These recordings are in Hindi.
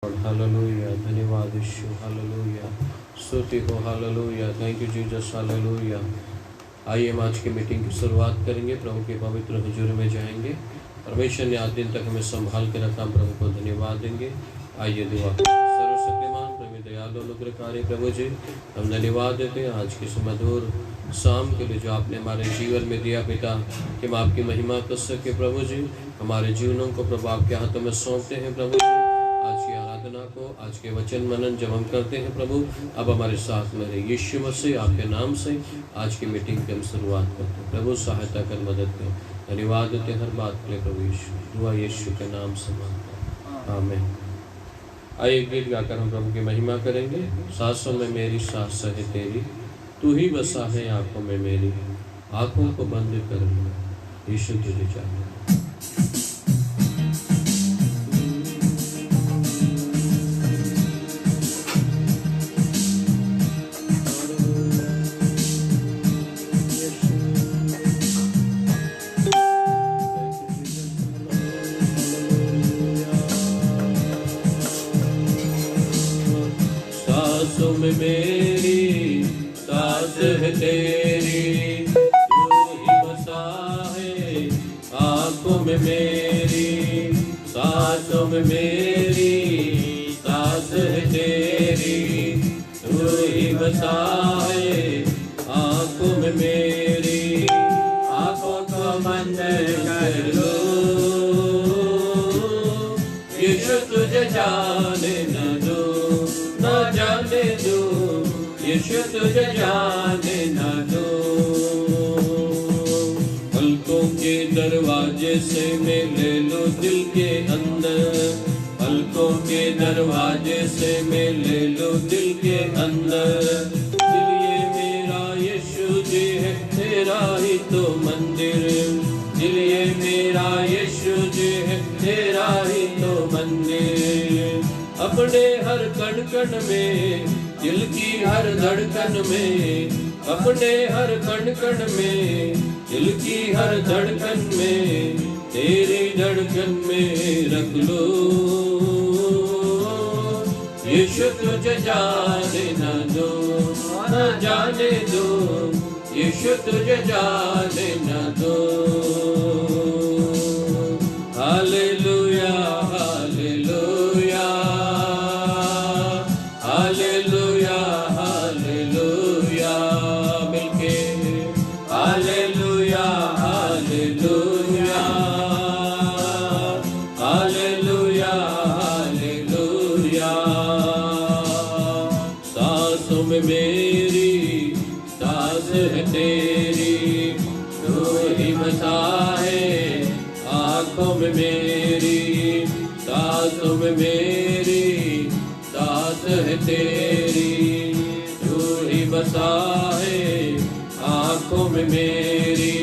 हालेलुया, धन्यवाद यीशु, हालेलुया, स्तुति हो, hallelujah, thank you Jesus, hallelujah. आइए हम आज की मीटिंग की शुरुआत करेंगे, प्रभु के पवित्र हुजूर में जाएंगे। परमेश्वर ने आज दिन तक हमें संभाल के रखा, प्रभु को धन्यवाद देंगे। आइए दुआ सर्वशक्तिमान प्रभु दयालु अनुग्रहकारी प्रभु जी, हम धन्यवाद देते हैं आज की सुमधुर शाम के लिए जो आपने हमारे जीवन में दिया पिता, कि हम आपकी महिमा कर सके प्रभु जी। हमारे जीवनों को प्रभु आपके हाथों में सौंपते हैं प्रभु जी। आज की आराधना को, आज के वचन मनन जब हम करते हैं प्रभु, अब हमारे साथ में रहे यीशु मसीह, आपके नाम से आज की मीटिंग की हम शुरुआत करते हैं। प्रभु सहायता कर, मदद कर, धन्यवाद देते हर बात के लिए प्रभु यीशु, दुआ यीशु के नाम से मांगते हैं, आमीन। आइए गीत गाकर हम प्रभु की महिमा करेंगे। सांसों में मेरी सांस है तेरी, तू ही बसा है आंखों में मेरी, आंखों को बंद कर लूँ यीशु तुझे चाहिए। सांसों में मेरी सांस है तेरी, तू ही बसा है आंखों में मेरी, सांसों में मेरी सांस है तेरी, तू ही बसा है आंखों में मेरी, आंखों को बंद कर लो यीशु तुझे जाने न दो, न जाने दो यीशु तुझे जाने न दो। पलकों के दरवाजे से मैं ले लो दिल के अंदर, पलकों के दरवाजे से मैं ले लो दिल के अंदर। दिल ये मेरा यीशु जी है, तेरा ही तो मंदिर, दिल ये मेरा यीशु जी है, तेरा ही तो मंदिर। अपने हर कण कण में, दिल की हर धड़कन में, अपने हर कण कण में, दिल की हर धड़कन में, तेरी धड़कन में रख लो यीशु तुझे जाने न दो, न जाने दो यीशु तुझे जाने न दो। हालेलुया, हालेलुया, हालेलुया, हालेलुया, मिलके हालेलुया, हालेलुया, हालेलुया, हालेलुया। सांसों में मेरी सांस है तेरी, तू ही बसा है आंखों में मेरी, सांसों में मेरी सांस है तेरी, तू ही बसा है आंखों में मेरी,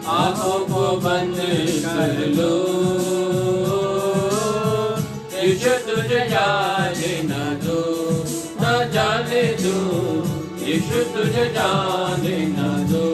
आंखों को बंद कर लो यीशु तुझे जाने न दो, न जाने दो यीशु तुझे जाने न दो।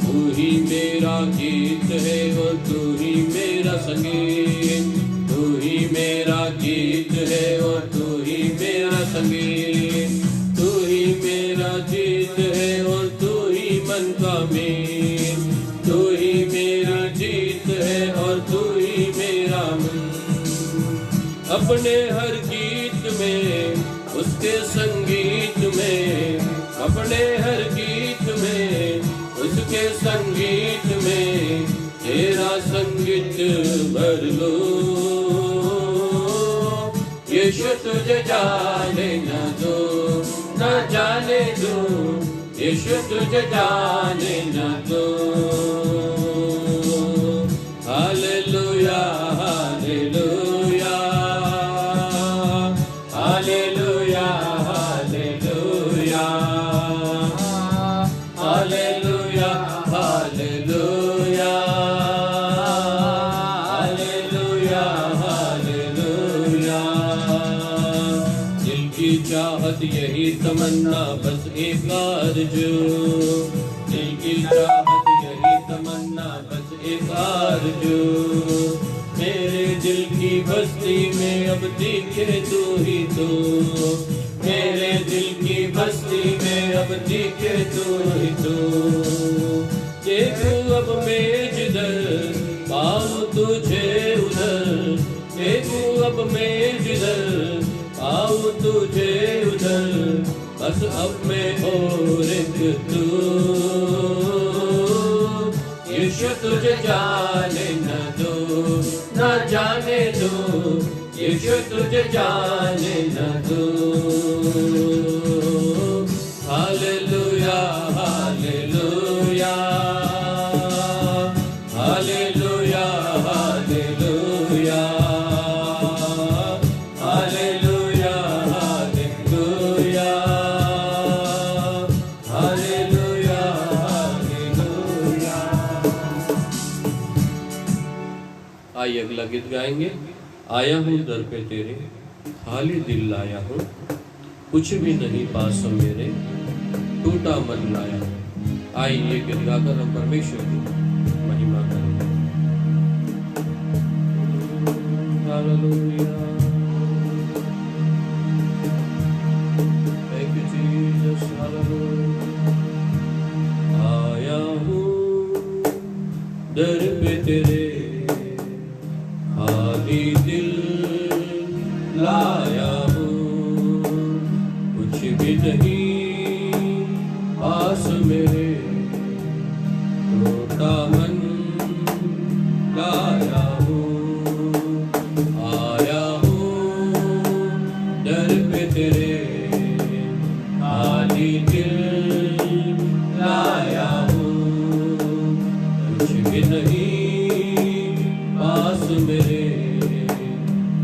तू ही मेरा गीत है और तू ही मेरा संगीत, तू ही मेरा गीत है और तू ही मेरा संगीत, तू ही मेरा जीत है और तू ही मन का मीत, तू ही मेरा जीत है और तू ही मेरा मन। अपने हर गीत में, उसके संगीत में, अपने हर गीत में, उसके संगीत में, तेरा संगीत भर लो यीशु तुझे जाने न दो, न जाने दो यीशु तुझे जाने न दो। Hallelujah, hallelujah, hallelujah, hallelujah, hallelujah, hallelujah, hallelujah, hallelujah. दिल की चाहत यही तमन्ना बस एक आरज़ू, दिल की चाहत यही तमन्ना बस एक आरज़ू, मेरे दिल की बस्ती में अब दिखे तू ही तो, मेरे दिल की बस्ती में अब दिखे तू ही तो। देखूं अब मैं जिधर पाऊं तुझे उधर, देखूं अब मैं जिधर पाऊं तुझे उधर, बस अब मैं और एक तू। यीशु तुझे जाने न दो, न जाने दो, यीशु तुझे जाने न दो। Hallelujah hallelujah hallelujah hallelujah hallelujah hallelujah hallelujah hallelujah. आइए अगला गीत गाएंगे। आया हूँ दर पे तेरे, खाली दिल लाया हूँ, कुछ भी नहीं पास मेरे, टूटा मन लाया हूँ। आइए गीत गाकर हम परमेश्वर की महिमा करें। Hallelujah, thank you Jesus, hallelujah. आया हूँ दर पे तेरे, खाली दिल लाया हूँ, कुछ भी नहीं पास मेरे, टूटा मन लाया हूँ। आया हूँ दर पे तेरे, खाली दिल लाया हूँ, कुछ भी नहीं पास मेरे,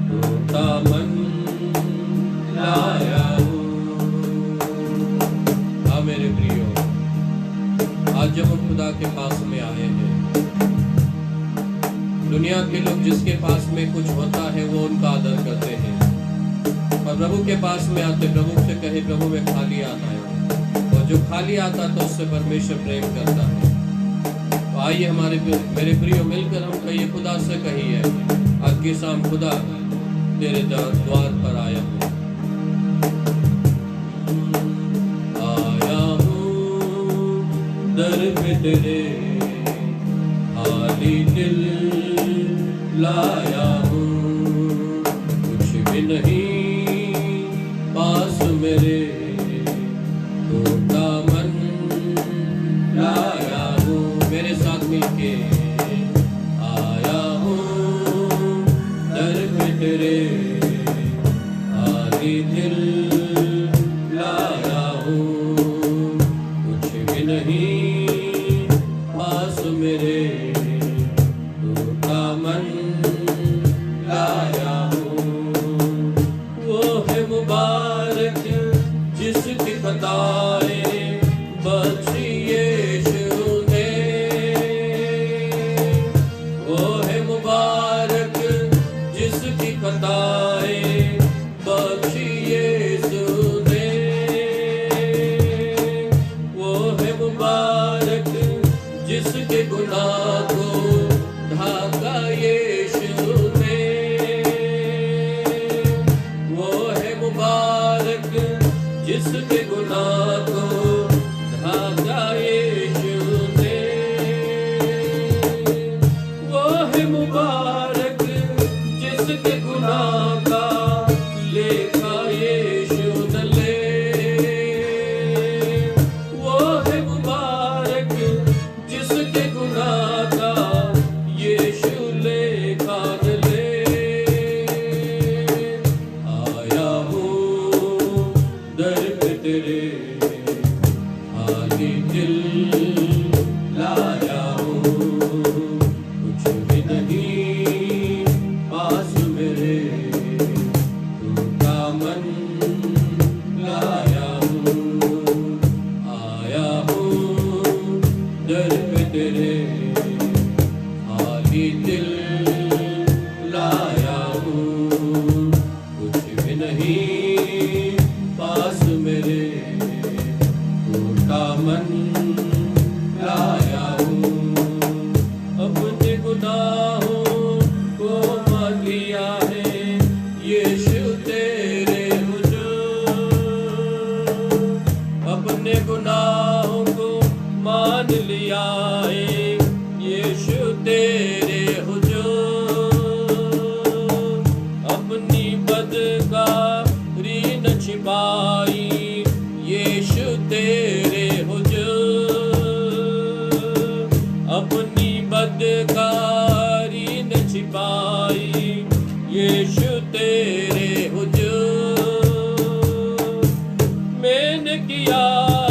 टूटा मन लाया हूँ। हाँ मेरे प्रियो, आज जब हम खुदा के पास में आए हैं, दुनिया के लोग जिसके पास में कुछ होता है वो उनका आदर करते हैं, और प्रभु के पास में आते प्रभु से कहे प्रभु मैं खाली आता हूँ, और जो खाली आता तो उससे परमेश्वर प्रेम करता है। तो आइए हमारे मेरे प्रियो मिलकर हम कहिए, खुदा से कहिए आज की शाम, खुदा तेरे द्वार पर आया हूँ, आया हूँ दर पे तेरे, खाली दिल लाया हूँ, कुछ भी नहीं पास मेरे, टूटा मन लाया हूँ। मेरे साथ मिलके आया हूँ दर पे तेरे, खाली दिल लाया हूँ, कुछ भी नहीं पास मेरे, टूटा मन लाया हूँ। वो है मुबारक जिसकी खताएं बख्शी यीशु ने, वो है मुबारक जिसकी खताएं बख्शी यीशु ने, वो है मुबारक जिसके गुनाह को ढाका यीशु ने, वो है मुबारक जिसके गुनाह को ढाका यीशु ने, वो है मुबारक जिसके गुनाह का लेखा यीशु न ले, वो है मुबारक जिसके गुनाह का यीशु लेखा न ले। आया हूँ दर पे तेरे, खाली दिल लाया हूँ, कुछ भी नहीं पास मेरे, तेरे हुजूर। मैंने किया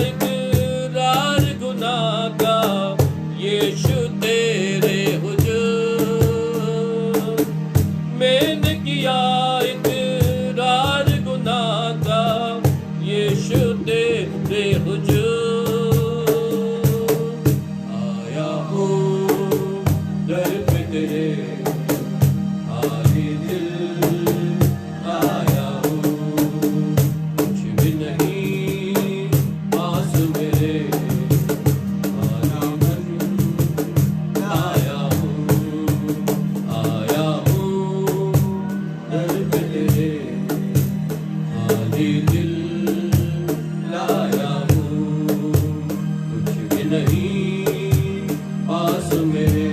इकरार गुनाह का, यीशु तेरे हुजूर। मैंने किया इकरार गुनाह का, यीशु तेरे हुजूर। आया हूँ दर पे तेरे, खाली दिल आया हूँ। कुछ भी नहीं पास मेरे, आया मन आया हूँ। आया हूँ दर पे तेरे, खाली दिल लाया हूँ। कुछ भी नहीं पास मेरे,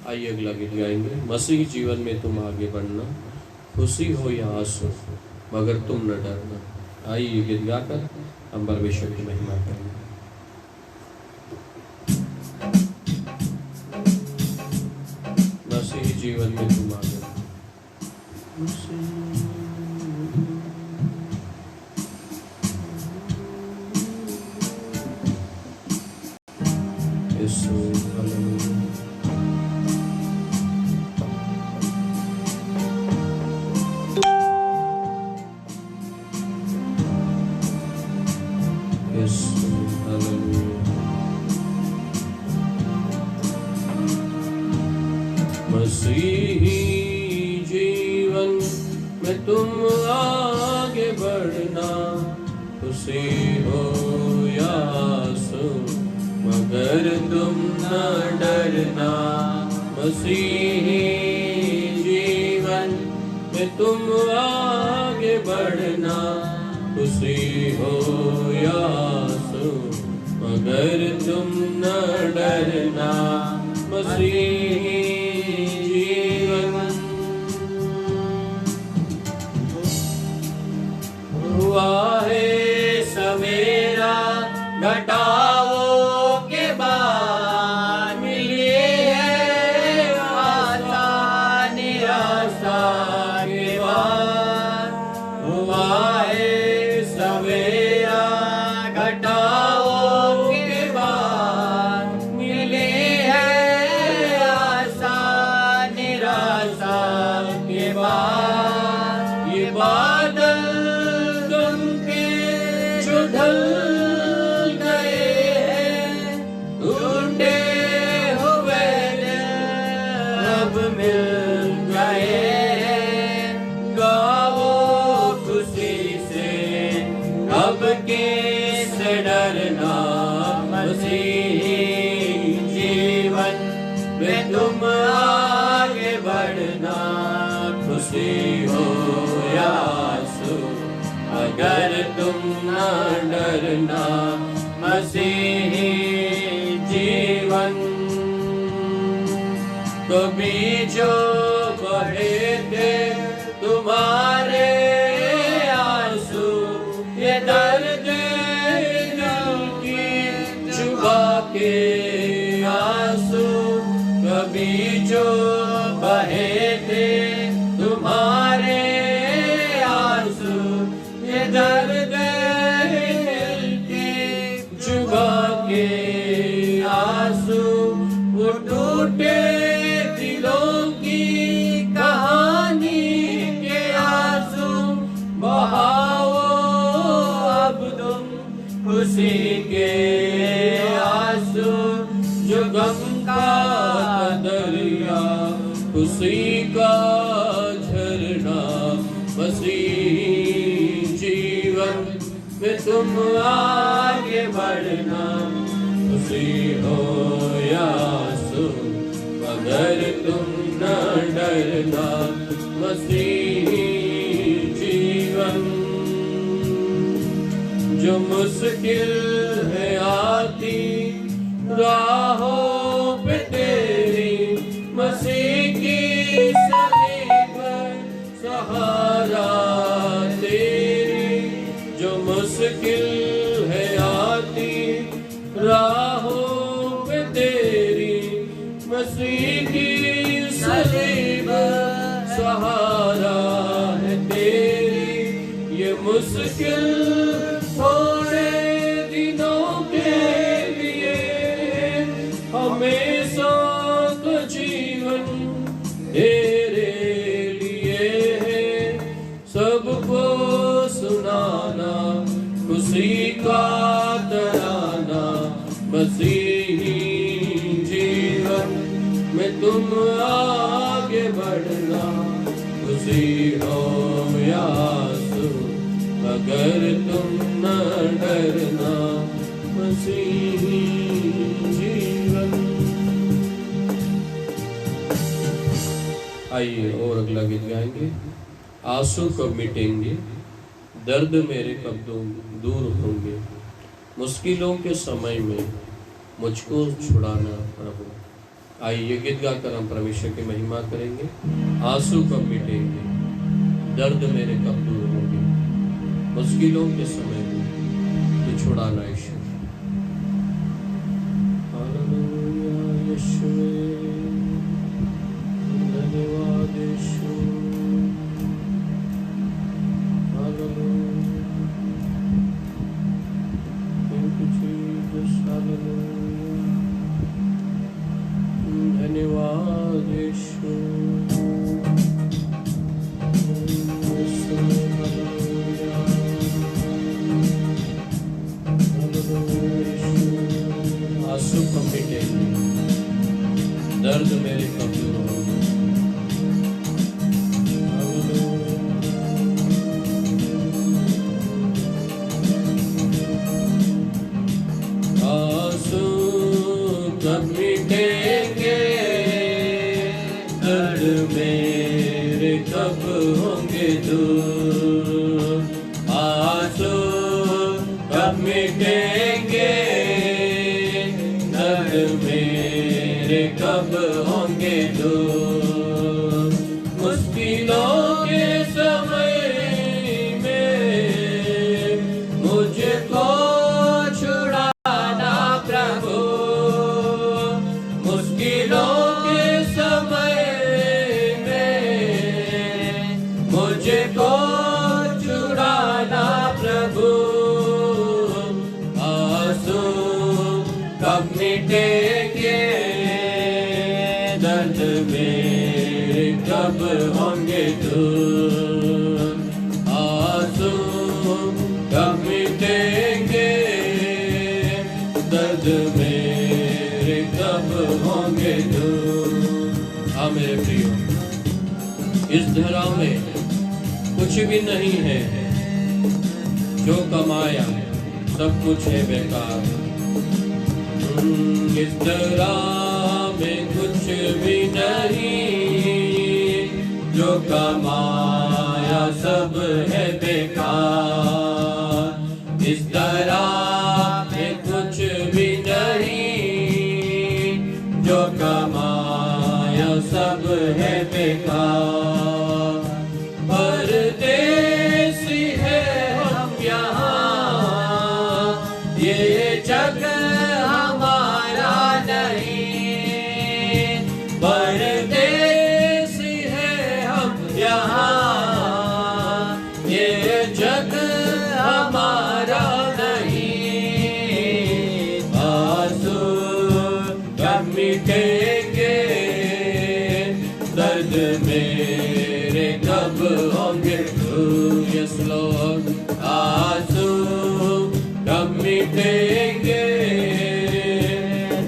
आइए अगला गीत गाएंगे। मसीह जीवन में तुम आगे बढ़ना, खुशी हो या आंसू मगर तुम न डरना। आइए ये गीत गाकर हम परमेश्वर की महिमा करेंगे। मसीह जीवन में तुम आगे यीशु हालेलुया। यीशु हालेलुया। मसीही जीवन में तुम आगे बढ़ना, खुशी हो या आंसू मगर तुम न डरना। मसीही जीवन में तुम आगे बढ़ना, खुशी हो या आंसू मगर तुम न डरना। मसीही जीवन हुआ है सवेरा, घटाओं के बाद मिली है आशा, निराशा के बाद। हुआ है सवेरा, घटाओं के बाद मिली है आशा, निराशा के बाद। ये बादल गम के जो ढल गए हैं, टूटे हुए अब मिल गए हैं। गाओ खुशी से अब किससे डरना। मसीही जीवन में तुम आगे बढ़ना, खुशी हो या आंसू अगर तुम न डरना। मसीही जीवन कभी जो बहे थे तुम्हारे आंसू, ये दर्द दिल की चुभा के आंसू। कभी जो बहे थे तुम्हारे आंसू, ये दर्द दिल की चुभा के आंसू। वो टूटे दिलों की कहानी के आंसू, बहाओ अब तुम खुशी के आंसू। जो गम का दरिया, खुशी का झरना। मसीही जीवन में तुम आगे बढ़ना, खुशी हो या आंसू मगर तुम न डरना। मसीही जीवन जो मुश्किल है आती राहों पे तेरी, मसीह की सलीब सहारा तेरी। जो मुश्किल है आती राहों पे तेरी मसीह की सलीब सहारा है तेरी। ये मुश्किल थोड़े दिनों के लिए हमेशा का जीवन तेरे लिए है। सबको सुनाना खुशी का तराना मसीही जीवन में तुम आगे बढ़ना। खुशी हो या आंसू अगर तुम न डरना मसीही जीवन। आइए और अगला गीत गाएंगे। आंसू कब मिटेंगे, दर्द मेरे कब दूर होंगे, मुश्किलों के समय में मुझको छुड़ाना प्रभु। आइए गीत गाकर हम परमेश्वर की महिमा करेंगे। आंसू कब मिटेंगे, दर्द मेरे कब दूर होंगे, मुश्किलों के समय में तू छुड़ाना ईश्वर। हालेलुया यीशुए, धन्यवाद यीशु। Hallelujah, thank you Jesus. Hallelujah, धन्यवाद यीशु। आंसू कब मिटेंगे, दर्द मेरे कब दूर होंगे। आंसू कब मिटेंगे, दर्द मेरे कब होंगे दूर। आंसू कब मिटेंगे, दर्द मेरे कब होंगे दूर। मुश्किलों के समय में मुझको छुड़ाना प्रभु। मुश्किलों के समय में मुझको छुड़ाना प्रभु। आंसू कब मिटेंगे, दर्द मेरे कब होंगे दूर। आंसू कब मिटेंगे, दर्द मेरे कब होंगे दूर। हाँ मेरे प्रियो, इस धरा में कुछ भी नहीं है, जो कमाया सब कुछ है बेकार। इस तरह में कुछ भी नहीं, जो कमाया सब है बेकार। इस तरह में कुछ भी नहीं, जो कमाया सब है बेकार। परदेसी है हम यहाँ, ये जग परदेसी है हम यहाँ, ये जग हमारा नहीं। आंसू कब मिटेंगे, दर्द मेरे कब होंगे दूर। यस लॉर्ड, आंसू कब मिटेंगे,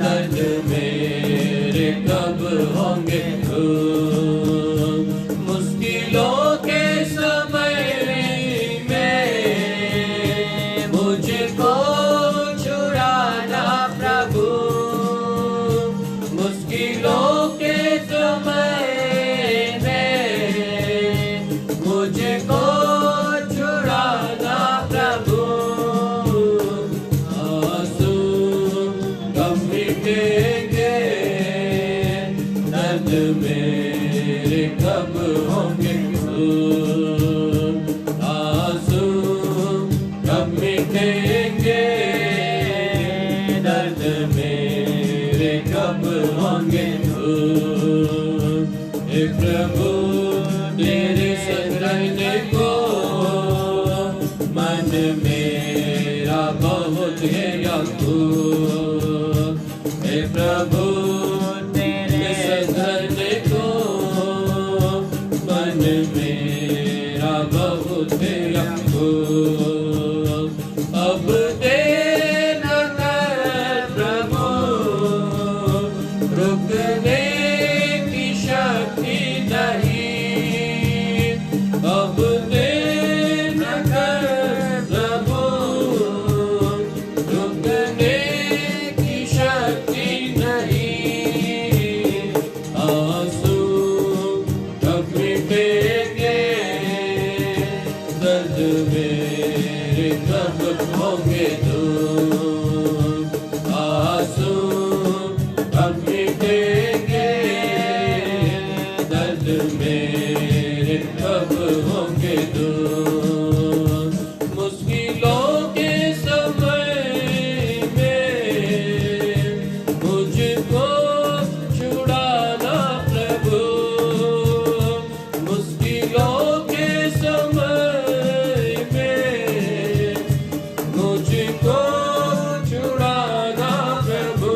दर्द मेरे कब होंगे दूर। मुश्किलों के समय में मुझको छुड़ाना प्रभु। मुश्किलों के समय में मुझको छुड़ाना प्रभु। मेरे कब होंगे दूर। हे प्रभु तेरे संग रहने को मन मेरा बहुत है व्याकुल। हे प्रभु तेरे संग रहने को मन मेरा बहुत है व्याकुल। अब देर न कर प्रभु, रुकने की शक्ति नहीं। अब देर न कर प्रभु, रुकने की शक्ति नहीं। आंसू कब मिटेंगे, दर्द मेरे कब होंगे दूर। आंसू कब मिटेंगे, दर्द मेरे कब होंगे दूर। मुश्किलों के समय में मुझको छुड़ाना प्रभु। मुश्किलों के समय में मुझको छुड़ाना प्रभु।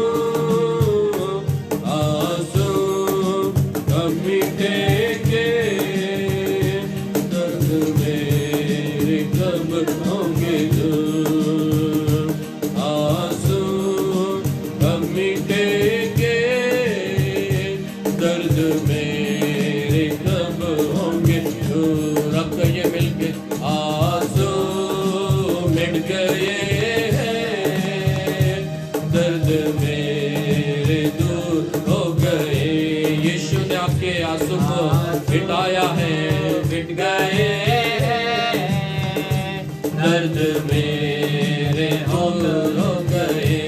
आंसू कब मिटेंगे, दर्द मेरे कब होंगे दूर। आंसू कब मिटेंगे, दर्द मेरे कब होंगे दूर। अब कहिए मिलके, आंसू मिट गए हैं, दर्द मेरे दूर हो गए। यीशु ने आपके आंसू को मिटाया है, मिट गए हैं, दर्द मेरे दूर हो गए।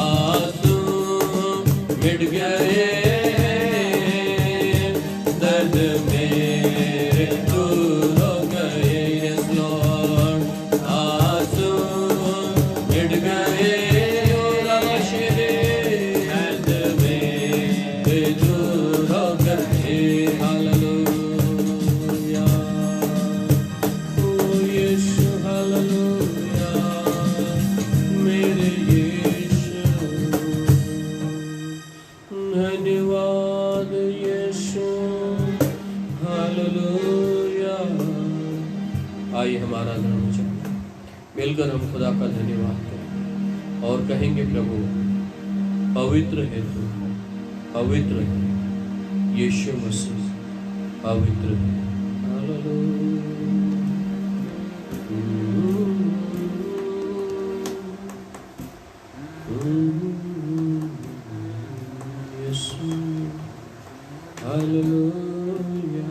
आंसू मिट गए हैं, दर्द मेरे दूर हो गए। Yes, Lord, आंसू मिट गए, दर्द मेरे दूर हो गए। हालेलुया, ओ यीशु, हालेलुया, मेरे यीशु। धन्यवाद यीशु, हालेलुया। आइए हमारा धर्म चक्र मिलकर हम खुदा का धन्यवाद करें और कहेंगे, प्रभु पवित्र है तू, पवित्र है यीशु मसीह, पवित्र है। Hallelujah. Yeshu, hallelujah.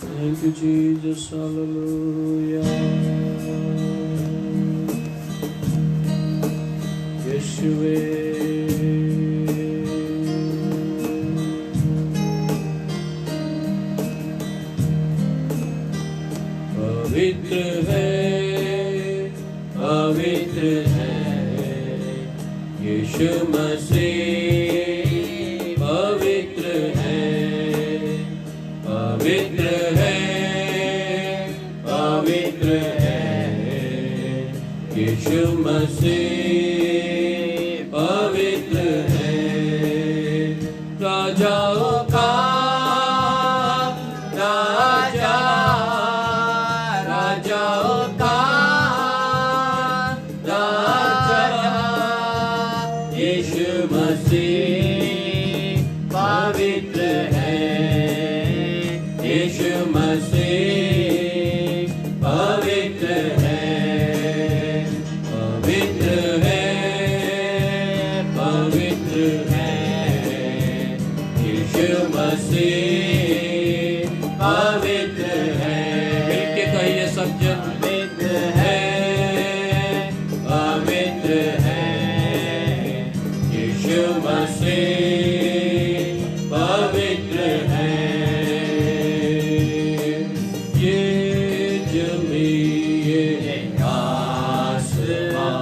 Thank you, Jesus, hallelujah. Yeshua, पवित्र है यीशु मसीह, पवित्र है, पवित्र है, पवित्र है यीशु मसीह, पवित्र है। राजाओं का राजा, राजाओं का राजा यीशु मसीह, पवित्र है यीशु मसीह, पवित्र है, पवित्र है, पवित्र है यीशु मसीह, पवित्र है। मिलके कहिए सब जन, पवित्र है, पवित्र है यीशु मसीह, पवित्र है। ये जमी ये आसमान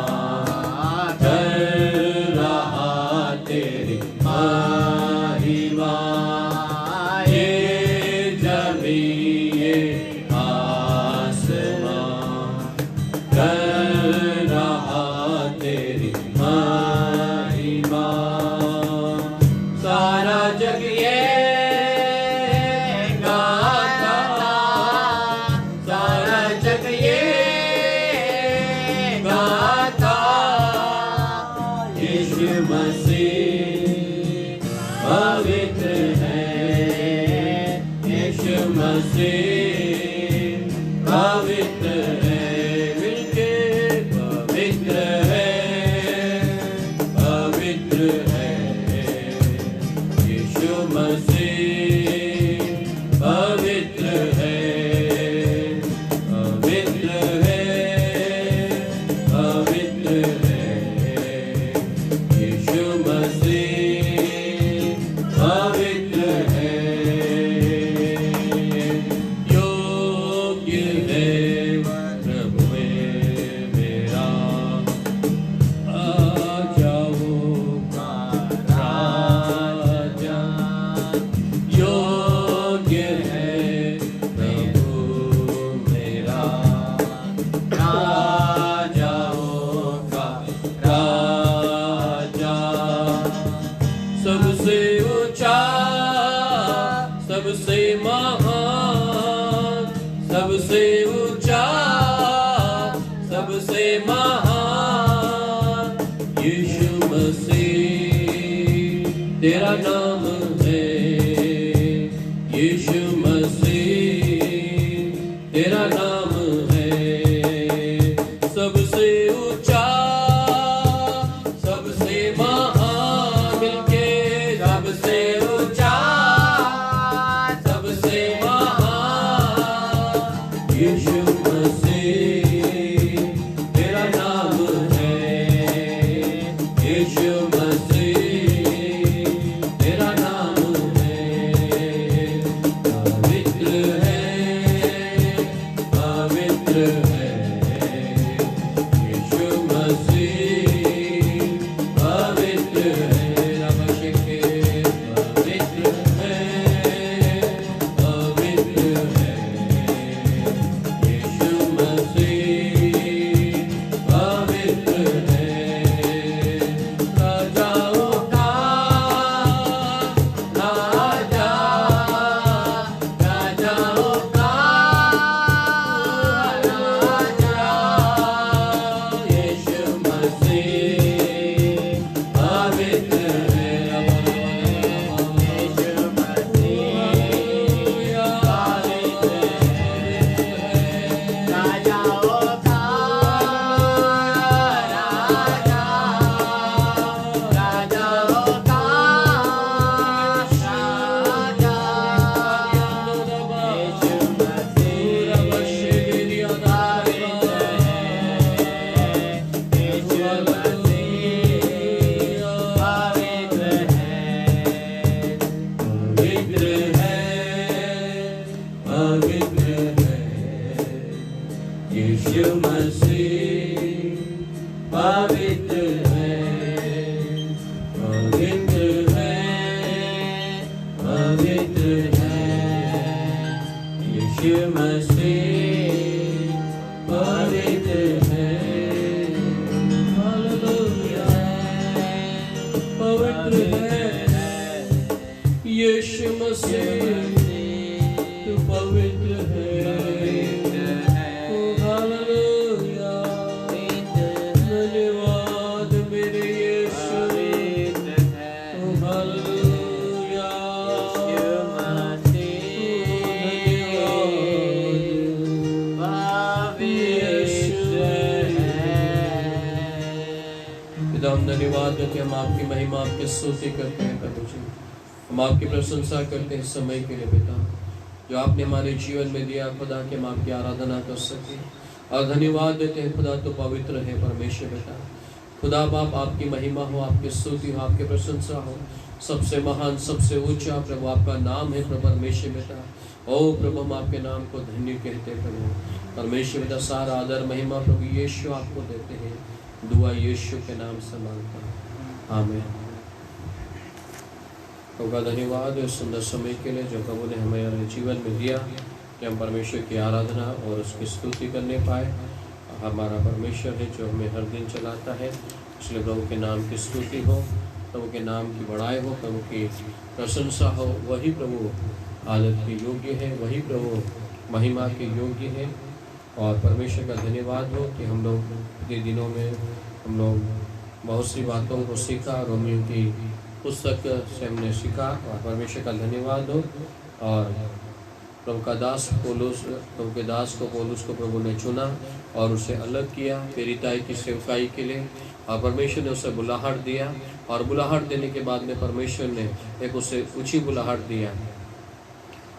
धन्यवाद देते हम आपकी महिमा आपकी स्तुति करते हैं प्रभु जी। हम आपकी प्रशंसा करते हैं समय के लिए पिता जो आपने हमारे जीवन में दिया खुदा कि हम आपकी आराधना कर सके। और धन्यवाद देते हैं खुदा तो पवित्र है परमेश्वर पिता। खुदा बाप आपकी महिमा हो आपकी स्तुति हो आपकी प्रशंसा हो। सबसे महान सबसे ऊंचा प्रभु आपका नाम है प्रभु परमेश्वर पिता। ओ प्रभु हम आपके नाम को धन्य कहते हैं प्रभु परमेश्वर पिता। सारा आदर महिमा प्रभु यीशु आपको देते हैं। दुआ यीशु के नाम से मांगता हूं आमीन। प्रभु का धन्यवाद इस सुंदर समय के लिए जो प्रभु ने हमें जीवन में दिया कि हम परमेश्वर की आराधना और उसकी स्तुति करने पाए। हमारा परमेश्वर है जो हमें हर दिन चलाता है, इसलिए प्रभु के नाम की स्तुति हो, प्रभु के नाम की बड़ाई हो, प्रभु की प्रशंसा हो। वही प्रभु आदर के योग्य है, वही प्रभु महिमा के योग्य है। और परमेश्वर का धन्यवाद हो कि हम लोग के दिनों में हम लोग बहुत सी बातों को सीखा, रोमियो की पुस्तक से हमने सीखा और परमेश्वर का धन्यवाद हो। और प्रभु का दास पौलुस, प्रभु के दास को पौलुस को प्रभु ने चुना और उसे अलग किया प्रेरिताई की सेवकाई के लिए। और परमेश्वर ने उसे बुलाहट दिया और बुलाहट देने के बाद में परमेश्वर ने एक उसे ऊंची बुलाहट दिया।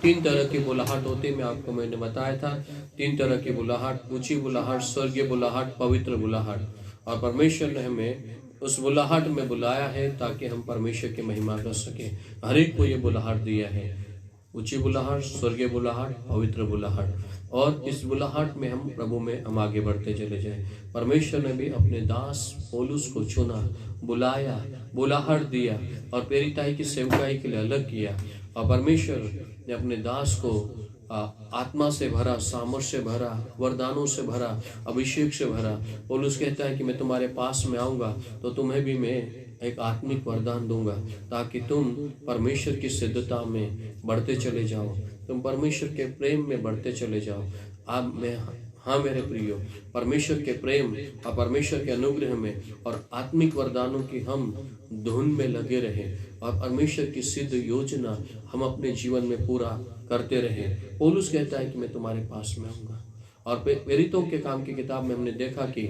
3 तरह की बुलाहट होती है, मैंने बताया था 3 तरह की बुलाहट, ऊंची बुलाहट, स्वर्गीय बुलाहट, पवित्र बुलाहट। और परमेश्वर ने हमें उस बुलाहट में बुलाया है ताकि हम परमेश्वर की महिमा कर सके। हर एक को ये बुलाहट दिया है, ऊंची बुलाहट, स्वर्गीय बुलाहट, पवित्र बुलाहट। और इस बुलाहट में हम प्रभु में हम आगे बढ़ते चले जाएं। परमेश्वर ने भी अपने दास पौलुस को चुना, बुलाया, बुलाहट दिया और प्रेरिताई की सेवकाई के लिए अलग किया। और परमेश्वर ने अपने दास को आत्मा से भरा, सामर्थ से भरा, वरदानों से भरा, अभिषेक से भरा। पौलुस कहता है कि मैं तुम्हारे पास में आऊँगा तो तुम्हें भी मैं एक आत्मिक वरदान दूंगा ताकि तुम परमेश्वर की सिद्धता में बढ़ते चले जाओ, तुम परमेश्वर के प्रेम में बढ़ते चले जाओ। हाँ मेरे प्रियो, परमेश्वर के प्रेम और परमेश्वर के अनुग्रह में और आत्मिक वरदानों की हम धुन में लगे रहें और परमेश्वर की सिद्ध योजना हम अपने जीवन में पूरा करते रहें। पौलुस कहता है कि मैं तुम्हारे पास में आऊँगा। और प्रेरितों के काम की किताब में हमने देखा कि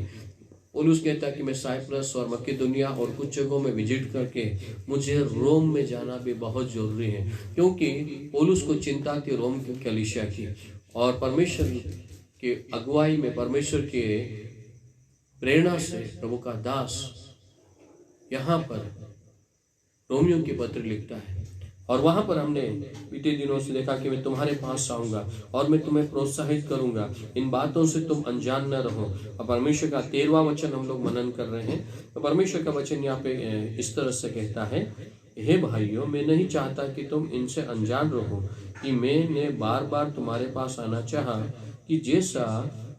पौलुस कहता है कि मैं साइप्रस और मकिदुनिया और कुछ जगहों में विजिट करके मुझे रोम में जाना भी बहुत जरूरी है, क्योंकि पौलुस को चिंता थी रोम की कलीसिया की। और परमेश्वर की अगुवाई में, परमेश्वर के प्रेरणा से प्रभु का दास यहाँ पर रोमियो की पत्र लिखता है। और वहां पर हमने बीते दिनों से देखा कि मैं तुम्हारे पास आऊंगा और मैं तुम्हें प्रोत्साहित करूंगा, इन बातों से तुम अनजान न रहो। और परमेश्वर का 13वां वचन हम लोग मनन कर रहे हैं। तो परमेश्वर का वचन यहाँ पे इस तरह से कहता है, हे भाइयों, मैं नहीं चाहता कि तुम इनसे अनजान रहो कि मैंने बार बार तुम्हारे पास आना चाहा कि जैसा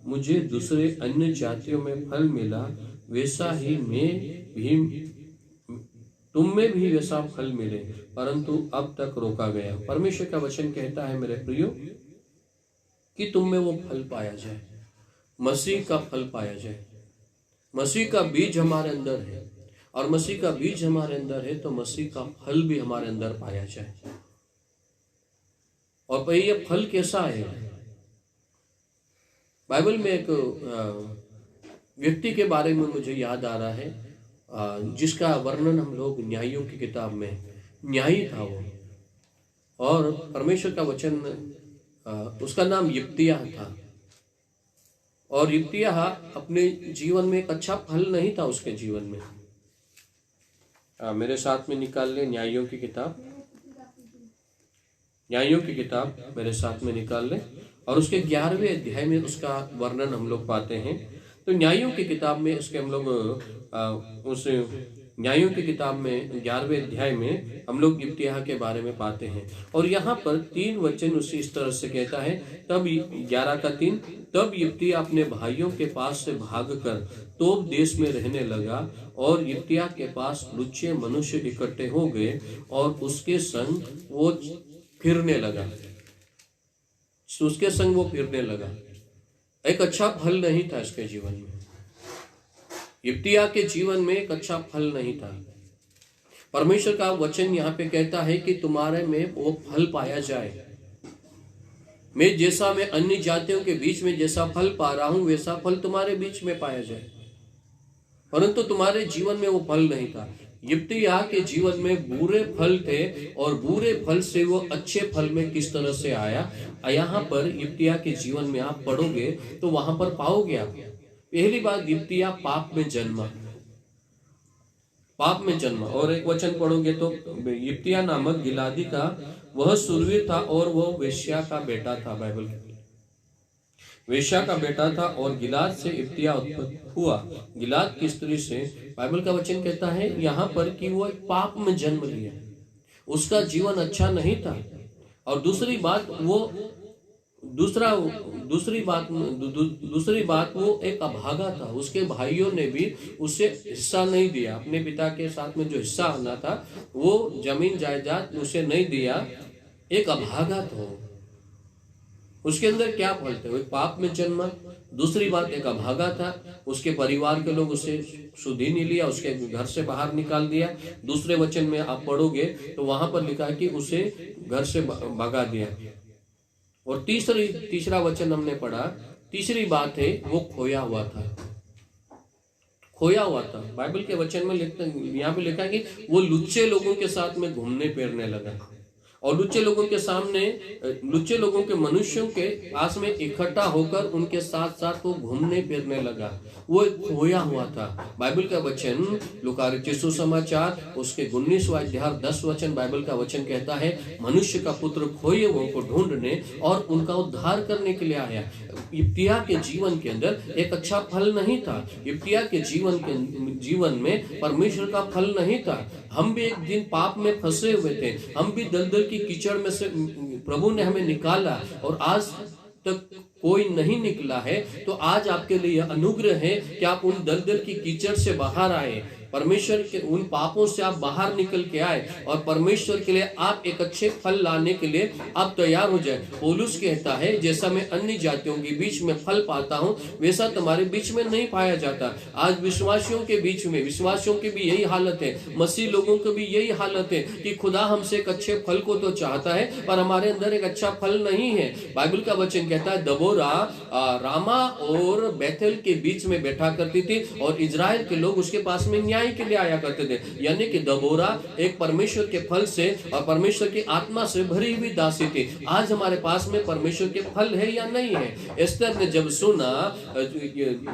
मुझे दूसरे अन्य जातियों में फल मिला वैसा ही मैं भी तुम में भी वैसा फल मिले, परंतु अब तक रोका गया। परमेश्वर का वचन कहता है मेरे प्रियो कि तुम में वो फल पाया जाए, मसीह का फल पाया जाए। मसीह का बीज हमारे अंदर है और मसीह का बीज हमारे अंदर है तो मसीह का फल भी हमारे अंदर पाया जाए। और ये फल कैसा है? बाइबल में एक व्यक्ति के बारे में मुझे याद आ रहा है, जिसका वर्णन हम लोग न्यायों की किताब में, न्यायी था वो, और परमेश्वर का वचन, उसका नाम यिप्तियाह था। और यिप्तियाह अपने जीवन में एक अच्छा फल नहीं था उसके जीवन में। मेरे साथ में निकाल ले न्यायों की किताब, न्यायों की किताब मेरे साथ में निकाल ले, और उसके 11वें अध्याय में उसका वर्णन हम लोग पाते हैं। तो न्यायों की किताब में उसके हम लोग उस न्यायों की किताब में 11वें अध्याय में हम लोग यिप्तियाह के बारे में पाते हैं। और यहाँ पर 3 वचन उसी इस तरह से कहता है, तब 11 का 3, तब यिप्तियाह अपने भाइयों के पास से भागकर तोब देश में रहने लगा, और यिप्तियाह के पास लुच्चे मनुष्य इकट्ठे हो गए और उसके संग वो फिरने लगा। एक अच्छा फल नहीं था इसके जीवन में। यिप्तियाह के जीवन में एक अच्छा फल नहीं था। परमेश्वर का वचन यहाँ पे कहता है कि तुम्हारे में वो फल पाया जाए। मैं अन्य जातियों के बीच में जैसा फल पा रहा हूं, वैसा फल तुम्हारे बीच में पाया जाए, परंतु तुम्हारे जीवन में वो फल नहीं था। यिप्तियाह के जीवन में बुरे फल थे, और बुरे फल से वो अच्छे फल में किस तरह से आया, यहाँ पर यिप्तियाह के जीवन में आप पढ़ोगे तो वहां पर पाओगे आप। पहली बात, यिप्तियाह पाप में जन्मा। और एक वचन पढ़ोगे तो यिप्तियाह नामक गिलादी का वह शूरवीर था, और वह वेश्या का बेटा था। बाइबल वेश्या का बेटा था, और गिलाद से यिप्तियाह उत्पन्न हुआ, गिलाद की स्त्री से। बाइबल का वचन कहता है यहाँ पर कि वो एक पाप में जन्म लिया, उसका जीवन अच्छा नहीं था। और दूसरी बात वो एक अभागा था। उसके भाइयों ने भी उसे हिस्सा नहीं दिया, अपने पिता के साथ में जो हिस्सा आना था वो जमीन जायदाद उसे नहीं दिया। एक अभागा था। उसके अंदर क्या फल थे? वो एक पाप में जन्मा। दूसरी बात, एक अभागा था, उसके परिवार के लोग उसे सुध ही नहीं लिया, उसके घर से बाहर निकाल दिया। दूसरे वचन में आप पढ़ोगे तो वहां पर लिखा है कि उसे घर से भगा दिया। और तीसरा वचन हमने पढ़ा, तीसरी बात है वो खोया हुआ था। बाइबल के वचन में यहाँ पे लिखा है कि वो लुच्चे लोगों के साथ में घूमने फिरने लगा, और लुच्चे लोगों के मनुष्यों के पास में इकट्ठा होकर उनके साथ साथ वो घूमने फिरने लगा। वो खोया हुआ था। बाइबल का वचन लूका रचित सुसमाचार उसके 19वां अध्याय 10 वचन, बाइबल का वचन कहता है, मनुष्य का पुत्र खोए हुओं को ढूंढने और उनका उद्धार करने के लिए आया। यिप्तियाह के जीवन के अंदर एक अच्छा फल नहीं था। यिप्तियाह के जीवन में परमेश्वर का फल नहीं था। हम भी एक दिन पाप में फंसे हुए थे, हम भी दलदल की कीचड़ में से प्रभु ने हमें निकाला, और आज तक कोई नहीं निकला है। तो आज आपके लिए अनुग्रह है कि आप उन दलदल की कीचड़ से बाहर आए, परमेश्वर के उन पापों से आप बाहर निकल के आए, और परमेश्वर के लिए आप एक अच्छे फल लाने के लिए आप तैयार हो जाए। पौलुस कहता है, जैसा मैं अन्य जातियों के बीच में फल पाता हूं, वैसा तुम्हारे बीच में नहीं पाया जाता। आज विश्वासियों के बीच में, विश्वासियों की भी यही हालत है, मसीह लोगों की भी यही हालत है कि खुदा हमसे एक अच्छे फल को तो चाहता है, पर हमारे अंदर एक अच्छा फल नहीं है। बाइबल का वचन कहता है, दबोरा रामा और बैथेल के बीच में बैठा करती थी, और इजराइल के लोग उसके पास में न्याय के लिए आया करते थे। यानी कि दबोरा एक परमेश्वर के फल से और परमेश्वर की आत्मा से भरी हुई दासी थी। आज हमारे पास में परमेश्वर के फल है या नहीं है? एस्तर ने जब सुना,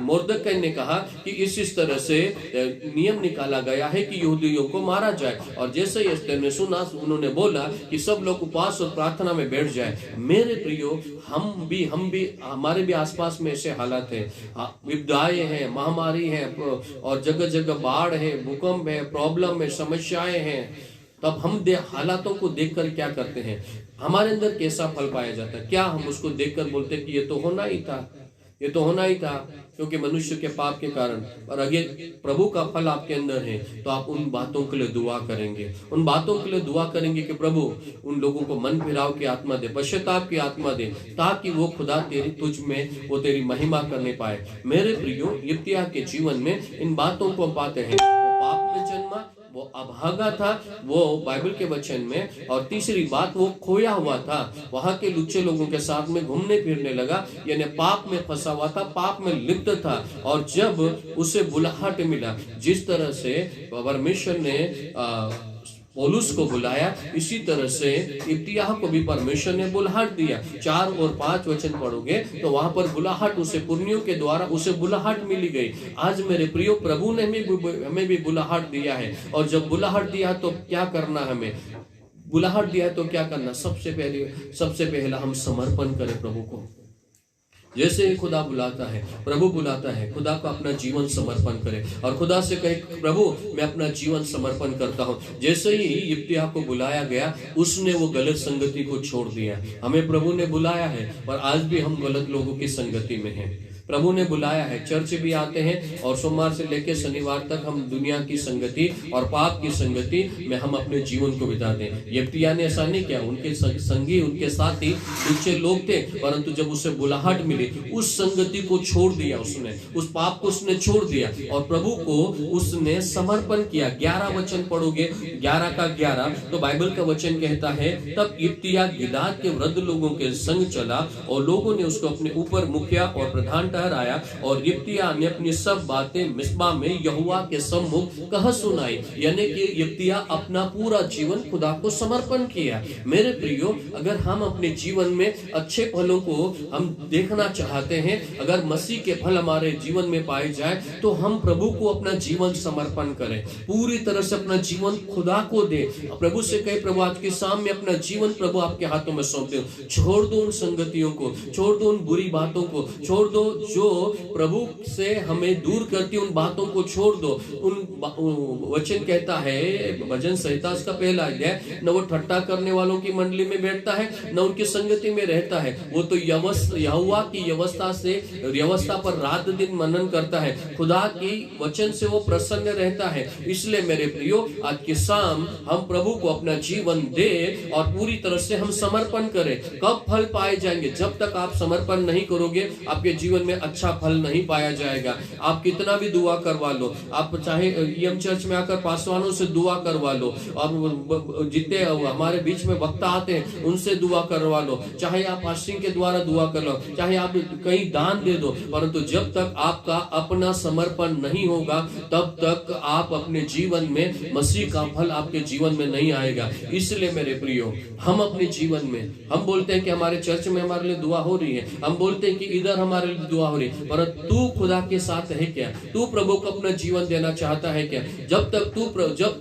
मोर्दकै ने कहा कि इस तरह से नियम निकाला गया है कि यहूदियों को मारा जाए, और जैसे ही एस्तर ने सुना, उन्होंने बोला कि सब लोग उपवास और प्रार्थना में बैठ जाए। मेरे प्रियो, हम भी हमारे भी आसपास में ऐसे हालात है, विपदाएं हैं, महामारी है, और जगह जगह बाढ़ है, भूकंप है, प्रॉब्लम है, समस्याएं हैं। तब हम हालातों को देखकर क्या करते हैं? हमारे अंदर कैसा फल पाया जाता है? क्या हम उसको देखकर बोलते हैं कि ये तो होना ही था, क्योंकि मनुष्य के पाप के कारण। और अगर प्रभु का फल आपके अंदर है तो आप उन बातों के लिए दुआ करेंगे कि प्रभु उन लोगों को मन फिराव की आत्मा दे, पश्चाताप की आत्मा दे, ताकि वो खुदा तुझ में वो तेरी महिमा करने पाए। मेरे प्रियो, यिप्तियाह के जीवन में इन बातों को पाते हैं। वो पाप में जन्मा, वो अभागा था, वो बाइबल के वचन में, और तीसरी बात वो खोया हुआ था, वहां के लुच्चे लोगों के साथ में घूमने फिरने लगा, यानी पाप में फंसा हुआ था, पाप में लिप्त था। और जब उसे बुलाहट मिला, जिस तरह से परमेश्वर ने पौलुस को बुलाया, इसी तरह से इब्तियाह को भी परमेश्वर ने बुलाहट दिया। 4 और 5 वचन पढ़ोगे तो वहां पर बुलाहट, उसे पुर्नियों के द्वारा उसे बुलाहट मिली गई। आज मेरे प्रियो, प्रभु ने हमें भी बुलाहट दिया है, और जब बुलाहट दिया तो क्या करना, हमें बुलाहट दिया तो क्या करना, सबसे पहला हम समर्पण करें प्रभु को। जैसे ही खुदा बुलाता है, प्रभु बुलाता है, खुदा को अपना जीवन समर्पण करे और खुदा से कहे, प्रभु मैं अपना जीवन समर्पण करता हूँ। जैसे ही इब्तियाह को बुलाया गया, उसने वो गलत संगति को छोड़ दिया। हमें प्रभु ने बुलाया है, पर आज भी हम गलत लोगों की संगति में हैं। प्रभु ने बुलाया है, चर्च भी आते हैं, और सोमवार से लेकर शनिवार तक हम दुनिया की संगति और पाप की संगति में हम अपने जीवन को बिताते हैं। इब्तियाह ने ऐसा नहीं किया, उनके संगी, उनके साथी दूसरे लोग थे, परंतु जब उसे बुलाहट मिली, उस संगति को छोड़ दिया, उसने उस पाप को उसने छोड़ दिया और प्रभु को उसने समर्पण किया। 11 वचन पढ़ोगे, 11 का 11, तो बाइबल का वचन कहता है, तब इब्तियाह गिलाद के वृद्ध लोगों के संग चला, और लोगों ने उसको अपने ऊपर मुखिया और प्रधान आया, और इब्तियाह ने अपनी सब बातें मिस्पा में यहोवा के सम्मुख कह सुनाई। यानी कि इब्तियाह अपना पूरा जीवन खुदा को समर्पण किया। मेरे प्रियो, अगर हम अपने जीवन में अच्छे फलों को हम देखना चाहते हैं, अगर मसीह के फल हमारे जीवन में पाए जाए, तो हम प्रभु को अपना जीवन समर्पण करें, पूरी तरह से अपना जीवन खुदा को दे। प्रभु से कहे, प्रभु आज के शाम में अपना जीवन प्रभु आपके हाथों में सौंपते हो। छोड़ दो उन संगतियों को, छोड़ दो उन बुरी बातों को, छोड़ दो जो प्रभु से हमें दूर करती, उन बातों को छोड़ दो। वचन कहता है, भजन संहिता का पहला अध्याय, न वो ठट्टा करने वालों की मंडली में बैठता है, न उनकी संगति में रहता है। वो तो यहोवा की व्यवस्था पर रात दिन मनन करता है, खुदा की वचन से वो प्रसन्न रहता है। इसलिए मेरे प्रियो, आज की शाम हम प्रभु को अपना जीवन दे और पूरी तरह से हम समर्पण करें। कब फल पाए जाएंगे? जब तक आप समर्पण नहीं करोगे, आपके जीवन में अच्छा फल नहीं पाया जाएगा। आप कितना भी दुआ करवा लो, आप चाहे ईएम चर्च में आकर पासवानों से दुआ करवा लो, और जितने हमारे बीच में वक्ता आते हैं उनसे दुआ करवा लो, चाहे आप फास्टिंग के द्वारा दुआ कर लो, चाहे आप कहीं दान दे दो, परंतु जब तक आपका अपना समर्पण नहीं होगा, तब तक आप अपने जीवन में मसीह का फल आपके जीवन में नहीं आएगा। इसलिए मेरे प्रियो, हम अपने जीवन में, हम बोलते हैं कि हमारे चर्च में हमारे लिए दुआ हो रही है, हम बोलते हैं कि इधर हमारे लिए दुआ हो रही है, पर तू खुदा के साथ है क्या? तू प्रभु को अपना जीवन देना चाहता है क्या? जब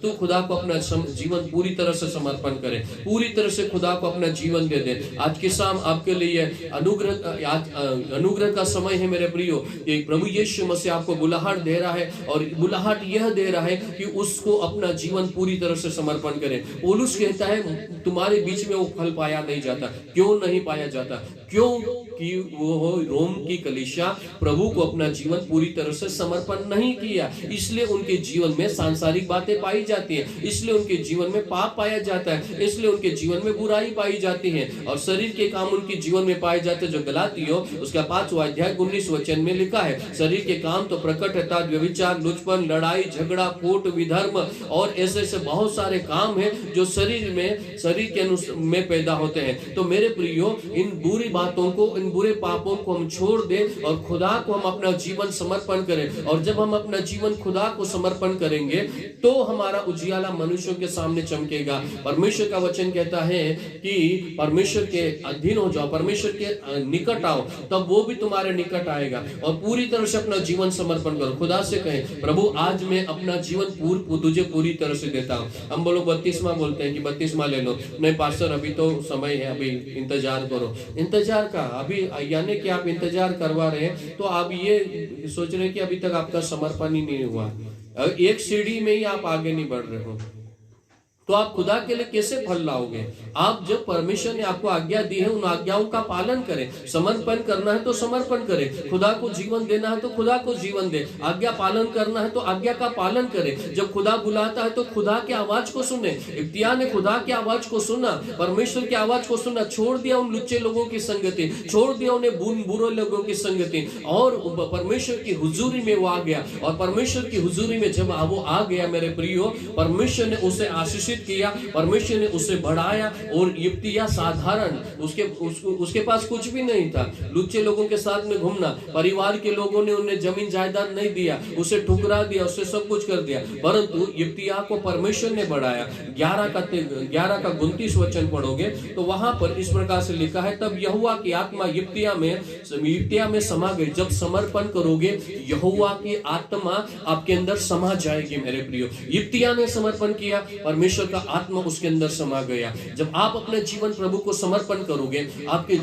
तू खुदा को अपना जीवन पूरी तरह से समर्पण करे, पूरी तरह से खुदा को अपना जीवन दे दे। आज की शाम आपके लिए अनुग्रह का समय है मेरे प्रियो, कि प्रभु यीशु मसीह आपको बुलाहट दे रहा है, और बुलाहट यह दे रहा है कि उसको अपना जीवन पूरी तरह से समर्पण करे। पौलुस कहता है, तुम्हारे बीच में वो फल पाया नहीं जाता। क्यों नहीं पाया जाता? क्यों कि वो रोम की कलीसिया प्रभु को अपना जीवन पूरी तरह से समर्पण नहीं किया, इसलिए उनके जीवन में सांसारिक बातें पाई जाती हैं, इसलिए उनके जीवन में पाप पाया जाता है, इसलिए उनके जीवन में बुराई पाई जाती है, और शरीर के काम उनके जीवन में पाए जाते हैं। जो गलातियों उसका 5वां अध्याय 19 वचन में लिखा है, शरीर के काम तो प्रकट है, व्यभिचार, लुचपन, लड़ाई, झगड़ा, कोट, विधर्म, और ऐसे बहुत सारे काम है जो शरीर के में पैदा होते हैं। तो मेरे प्रियो, इन बुरी बातों को, इन बुरे पापों को हम छोड़ दे और खुदा को हम अपना जीवन समर्पण करें। और जब हम अपना जीवन खुदा को समर्पण करेंगे, तो हमारा उजियाला मनुष्यों के सामने चमकेगा। परमेश्वर का वचन कहता है कि परमेश्वर के अधीन हो जाओ, परमेश्वर के निकट आओ, तब वो भी तुम्हारे निकट आएगा। और पूरी तरह से अपना जीवन समर्पण करो। खुदा से कहें, प्रभु आज मैं अपना जीवन तुझे पूरी तरह से देता हूँ। हम बोलो 32वां बोलते हैं कि 32वां ले लो। नहीं पास्टर, अभी तो समय है, अभी इंतजार करो। इंतजार का अभी, यानी कि आप इंतजार करवा रहे हैं, तो आप ये सोच रहे हैं कि अभी तक आपका समर्पण ही नहीं हुआ, एक सीढ़ी में ही आप आगे नहीं बढ़ रहे हो। तो आप खुदा के लिए कैसे फल लाओगे? आप जब परमेश्वर ने आपको आज्ञा दी है उन आज्ञाओं का पालन करें। समर्पण करना है तो समर्पण करें, खुदा को जीवन देना है तो खुदा को जीवन दे, आज्ञा पालन करना है तो आज्ञा का पालन करें। जब खुदा बुलाता है तो खुदा की आवाज को सुने। इब्तिया ने खुदा की आवाज को सुना, परमेश्वर की आवाज को सुना, छोड़ दिया उन लुच्चे लोगों की संगति, छोड़ दिया उन्हें बुरे लोगों की संगति, और परमेश्वर की हुजूरी में वो आ गया। और परमेश्वर की हुजूरी में जब वो आ गया मेरे प्रियो, परमेश्वर ने उसे आशीषित किया, परमेश्वर ने उसे बढ़ाया। और इब्तिया साधारण, उसके पास कुछ भी नहीं था, लुच्चे लोगों के साथ में घूमना, परिवार के लोगों ने उन्हें जमीन जायदाद नहीं दिया, उसे ठुकरा दिया, उसे सब कुछ कर दिया, परंतु इब्तिया को परमेश्वर ने बढ़ाया। 11 का 29 वचन पढ़ोगे तो वहां पर इस प्रकार से लिखा है, तब यहोवा की आत्मा इब्तिया में समा गई। जब समर्पण करोगे यहोवा की आत्मा आपके अंदर समा जाएगी मेरे प्रियो। इब्तिया ने समर्पण किया, परमेश्वर का आत्मा उसके अंदर समा गया। जब आप अपने जीवन प्रभु को समर्पण करोगे, आपके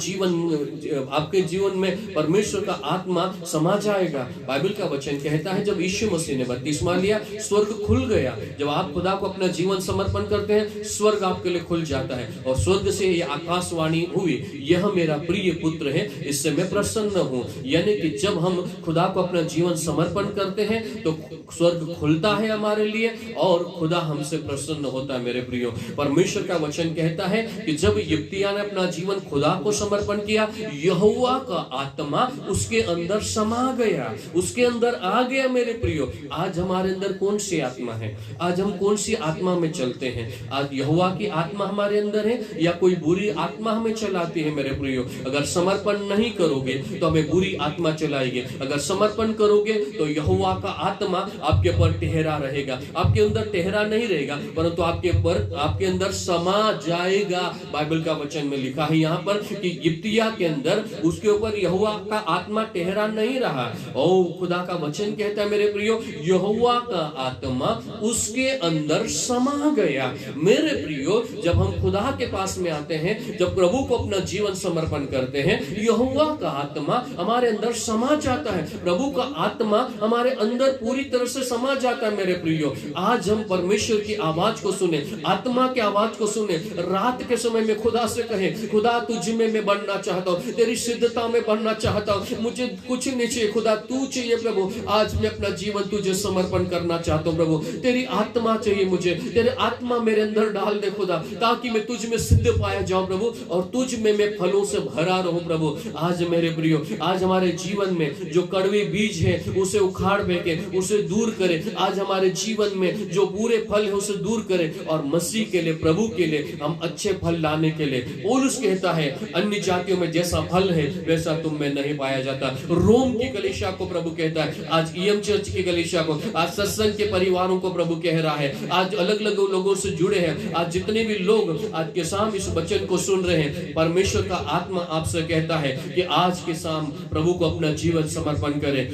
जीवन में परमेश्वर का आत्मा समा जाएगा। बाइबल का वचन कहता है जब यीशु मसीह ने बपतिस्मा लिया, स्वर्ग खुल गया। जब आप खुदा को अपना जीवन समर्पण करते हैं, स्वर्ग आपके लिए खुल जाता है और स्वर्ग से ये आकाशवाणी हुई, यह मेरा प्रिय पुत्र है, इससे मैं प्रसन्न हूं। यानी कि जब हम खुदा को अपना जीवन समर्पण करते हैं तो स्वर्ग खुलता है हमारे लिए और खुदा हमसे प्रसन्न होता है मेरे प्रियो। परमेश्वर का वचन कहता है कि जब इब्तिया ने अपना जीवन खुदा को समर्पण किया, यहोवा का आत्मा उसके अंदर समा गया, उसके अंदर आ गया मेरे प्रियो। आज हमारे अंदर कौन सी आत्मा है? आज हम कौन सी आत्मा में चलते हैं? आज यहोवा की आत्मा हमारे अंदर है या कोई बुरी आत्मा हमें चलाती है मेरे प्रियो? अगर समर्पण नहीं करोगे तो हमें बुरी आत्मा चलाएगी, अगर समर्पण करोगे तो यहोवा का आत्मा आपके पर ठहरा रहेगा। आपके अंदर ठहरा नहीं रहेगा परंतु आपके अंदर समा जाएगा। बाइबल का वचन में लिखा है यहाँ पर कि इब्तिया के अंदर उसके ऊपर यहोवा का आत्मा ठहरा नहीं रहा। ओ खुदा का वचन कहता है मेरे प्रियो, यहोवा का आत्मा उसके अंदर समा गया। मेरे प्रियो, जब हम खुदा के पास में आते हैं, जब प्रभु को अपना जीवन समर्पण करते हैं, यहोवा का आत्मा हमारे अंदर समा जाता है। प्रभु का आत्मा हमारे अंदर पूरी तरह से समा जाता है मेरे प्रियो। आज हम परमेश्वर की आवाज को सुने, आत्मा की आवाज को सुने, रात के समय में खुदा से कहें, खुदा तुझ में मैं बढ़ना चाहता हूँ, तेरी सिद्धता में बढ़ना चाहता हूँ, मुझे कुछ नहीं चाहिए खुदा, तू चाहिए प्रभु। आज मैं अपना जीवन तुझे समर्पण करना चाहता हूँ प्रभु, तेरी आत्मा चाहिए मुझे, तेरे आत्मा मेरे अंदर डाल दे खुदा, ताकि मैं तुझ में सिद्ध पाया जाऊं प्रभु और तुझ में मैं फलों से भरा रहूं प्रभु। आज मेरे प्रियो, आज हमारे जीवन में जो कड़वे बीज है उसे उखाड़ फेंके, उसे दूर करे। आज हमारे जीवन में जो बुरे फल है उसे दूर करे और मसीह के लिए, प्रभु के लिए हम अच्छे फल लाने के लिए। पौलुस कहता है अन्य जातियों में जैसा फल है वैसा तुम में नहीं पाया जाता। रोम की कलीसिया को प्रभु कहता है, आज ईएम चर्च की कलीसिया को, आज सत्संग के परिवारों को प्रभु कह रहा है, आज अलग अलग लोगों से जुड़े हैं, आज जितने भी लोग आज के शाम इस वचन को सुन रहे हैं, परमेश्वर का आत्मा आपसे कहता है कि आज के शाम प्रभु को अपना जीवन समर्पण करें।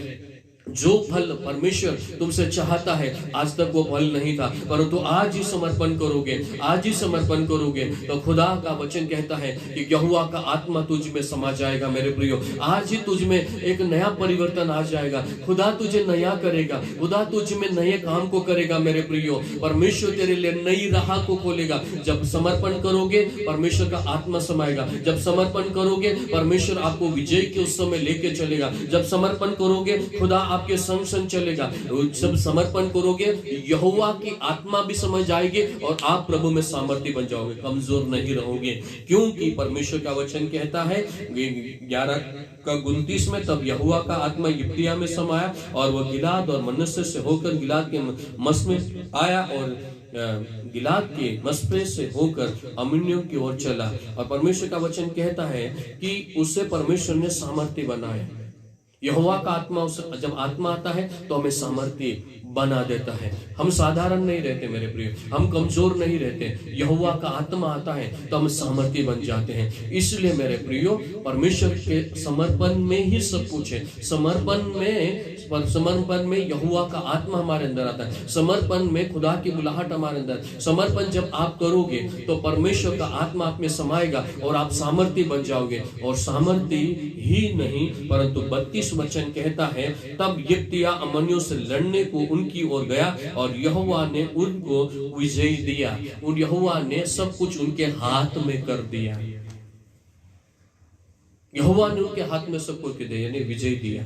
जो फल परमेश्वर तुमसे चाहता है, आज तक वो फल नहीं था, परंतु आज ही समर्पण करोगे, आज ही समर्पण करोगे तो खुदा का वचन कहता है कि यहोवा का आत्मा तुझ में समा जाएगा मेरे प्रियो। आज ही तुझ में एक नया परिवर्तन आ जाएगा, खुदा तुझे नया करेगा, खुदा तुझ में नए काम को करेगा मेरे प्रियो। परमेश्वर तेरे लिए नई राह को खोलेगा। जब समर्पण करोगे परमेश्वर का आत्मा समाएगा, जब समर्पण करोगे परमेश्वर आपको विजय के उस समय लेके चलेगा, जब समर्पण करोगे खुदा आपके संग संग चलेगा। जब समर्पण करोगे यहोवा की आत्मा भी समझ आएगी और आप प्रभु में सामर्थ्य बन जाओगे, कमजोर नहीं रहोगे। क्योंकि परमेश्वर का वचन कहता है 11 का 29 में, तब यहोवा का आत्मा इब्तिया में समाया और वह गिलाद और मनश्शे से होकर गिलाद के मस में आया और गिलाद के मस्पे से होकर अम्मोनियों की ओर चला। और परमेश्वर का वचन कहता है कि उससे परमेश्वर ने सामर्थ्य बनाया। यहोवा का आत्मा, जब आत्मा आता है तो हमें सामर्थ्य बना देता है। हम साधारण नहीं रहते मेरे प्रिय, हम कमजोर नहीं रहते। यहोवा का आत्मा आता है तो हम सामर्थ्य बन जाते हैं। इसलिए मेरे प्रियो, परमेश्वर के समर्पण में ही सब कुछ है। समर्पण में पर समर्पण में यहोवा का आत्मा हमारे अंदर आता है, समर्पण में खुदा की बुलाहट हमारे अंदर। समर्पण जब आप करोगे तो परमेश्वर का आत्मा आप में समाएगा और आप सामर्थी बन जाओगे। और सामर्थी ही नहीं परंतु 32 वचन कहता है, तब यिप्तिया अम्मोनियों से लड़ने को उनकी ओर गया और यहोवा ने उनको विजय दिया। उन यहोवा ने सब कुछ उनके हाथ में कर दिया। यहोवा ने उनके हाथ में सब कुछ दिया, यानी विजय दिया।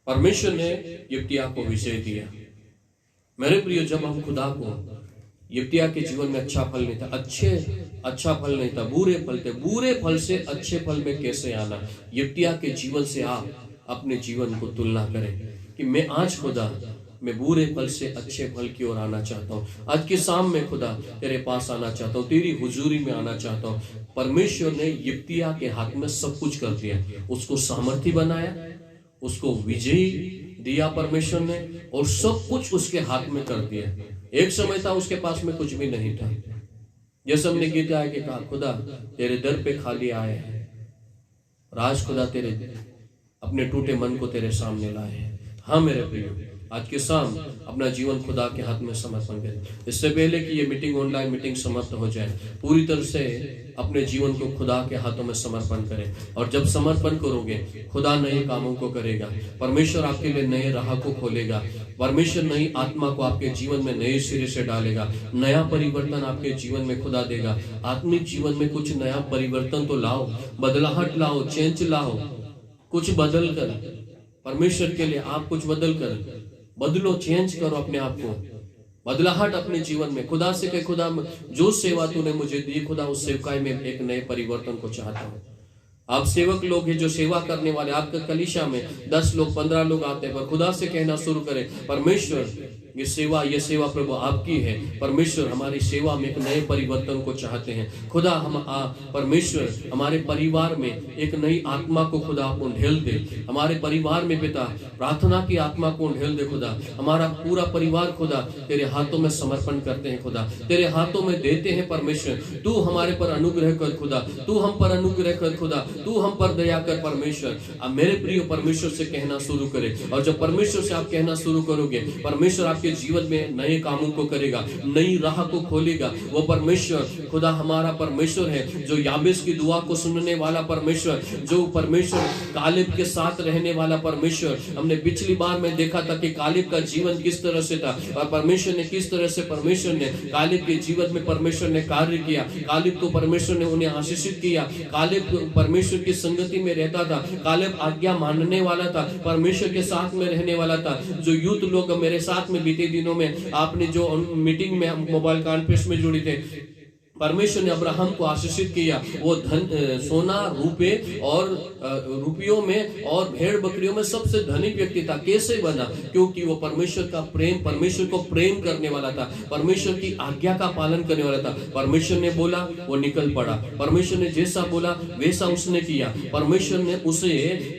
परमेश्वर ने यिप्तिया को विजय दिया। मेरे प्रिय, जब हम खुदा को, यिप्तिया के जीवन में अच्छा फल नहीं था, अच्छा फल नहीं था, बुरे फल थे। बुरे फल से अच्छे फल में कैसे आना? यिप्तिया के जीवन से आप अपने जीवन को तुलना करें कि मैं आज खुदा, मैं बुरे फल से अच्छे फल की ओर आना चाहता हूँ। आज के शाम में खुदा तेरे पास आना चाहता हूँ, तेरी हुजूरी में आना चाहता हूँ। परमेश्वर ने यिप्तिया के हाथ में सब कुछ कर दिया, उसको सामर्थी बनाया, उसको विजयी दिया परमेश्वर ने, और सब कुछ उसके हाथ में कर दिया। एक समय था उसके पास में कुछ भी नहीं था। जैसे हमने गीत आया कि कहा, खुदा तेरे दर पे खाली आए हैं, राज खुदा तेरे अपने टूटे मन को तेरे सामने लाए हैं। हाँ मेरे प्रियो, आज के शाम अपना जीवन खुदा के हाथ में समर्पण करें। इससे पहले कि ये मीटिंग, ऑनलाइन मीटिंग समाप्त हो जाए, पूरी तरह से अपने जीवन को खुदा के हाथों में समर्पण करें। और जब समर्पण करोगे, खुदा नए कामों को करेगा। परमेश्वर आपके लिए नए राह को खोलेगा। परमेश्वर नई आत्मा को आपके जीवन में नए सिरे से डालेगा। नया परिवर्तन आपके जीवन में खुदा देगा। आत्मिक जीवन में कुछ नया परिवर्तन तो लाओ, बदलाहट लाओ, चेंज लाओ, कुछ बदल कर परमेश्वर के लिए आप कुछ बदल कर बदलो, चेंज करो अपने आप को, बदलाहट अपने जीवन में। खुदा से कहे, खुदा जो सेवा तूने मुझे दी, खुदा उस सेवकाई में एक नए परिवर्तन को चाहता हूँ। आप सेवक लोग हैं जो सेवा करने वाले, आपके कलीसिया में 10 लोग 15 लोग आते हैं, पर खुदा से कहना शुरू करें, परमेश्वर ये सेवा प्रभु आपकी है। परमेश्वर हमारी सेवा में एक नए परिवर्तन को चाहते हैं। खुदा हम परमेश्वर हमारे परिवार में एक नई आत्मा को खुदा आप ढेल दे। हमारे परिवार में पिता प्रार्थना की आत्मा को ढेल दे। खुदा हमारा पूरा परिवार खुदा तेरे हाथों में समर्पण करते हैं, खुदा तेरे हाथों में देते हैं। परमेश्वर तू हमारे पर अनुग्रह कर खुदा, तू हम पर अनुग्रह कर खुदा, तू हम पर दया कर परमेश्वर। अब मेरे प्रिय परमेश्वर से कहना शुरू करे, और जब परमेश्वर से आप कहना शुरू करोगे, परमेश्वर आपके जीवन में नए कामों को करेगा, नई राह को खोलेगा। वो परमेश्वर खुदा हमारा परमेश्वर है जो याबेस की दुआ को सुनने वाला परमेश्वर, जो परमेश्वर कालेब के साथ रहने वाला परमेश्वर। हमने पिछली बार में देखा था कि कालेब का जीवन किस तरह से था और परमेश्वर ने किस तरह से परमेश्वर ने कालेब के जीवन में परमेश्वर ने कार्य किया। कालेब को परमेश्वर ने उन्हें आशीषित किया। कालेब परमेश्वर की संगति में रहता था, कालेब आज्ञा मानने वाला था, परमेश्वर के साथ में रहने वाला था। जो यूथ लोग मेरे साथ में बीते दिनों में आपने जो मीटिंग में मोबाइल कॉन्फ्रेंस में जुड़ी थे, परमेश्वर ने अब्राहम को आशीषित किया। वो धन, सोना, रुपये और रुपयों में और भेड़ बकरियों में सबसे धनिक व्यक्ति था। कैसे बना? क्योंकि वो परमेश्वर का प्रेम, परमेश्वर को प्रेम करने वाला था, परमेश्वर की आज्ञा का पालन करने वाला था। परमेश्वर ने बोला वो निकल पड़ा, परमेश्वर ने जैसा बोला वैसा उसने किया। परमेश्वर ने उसे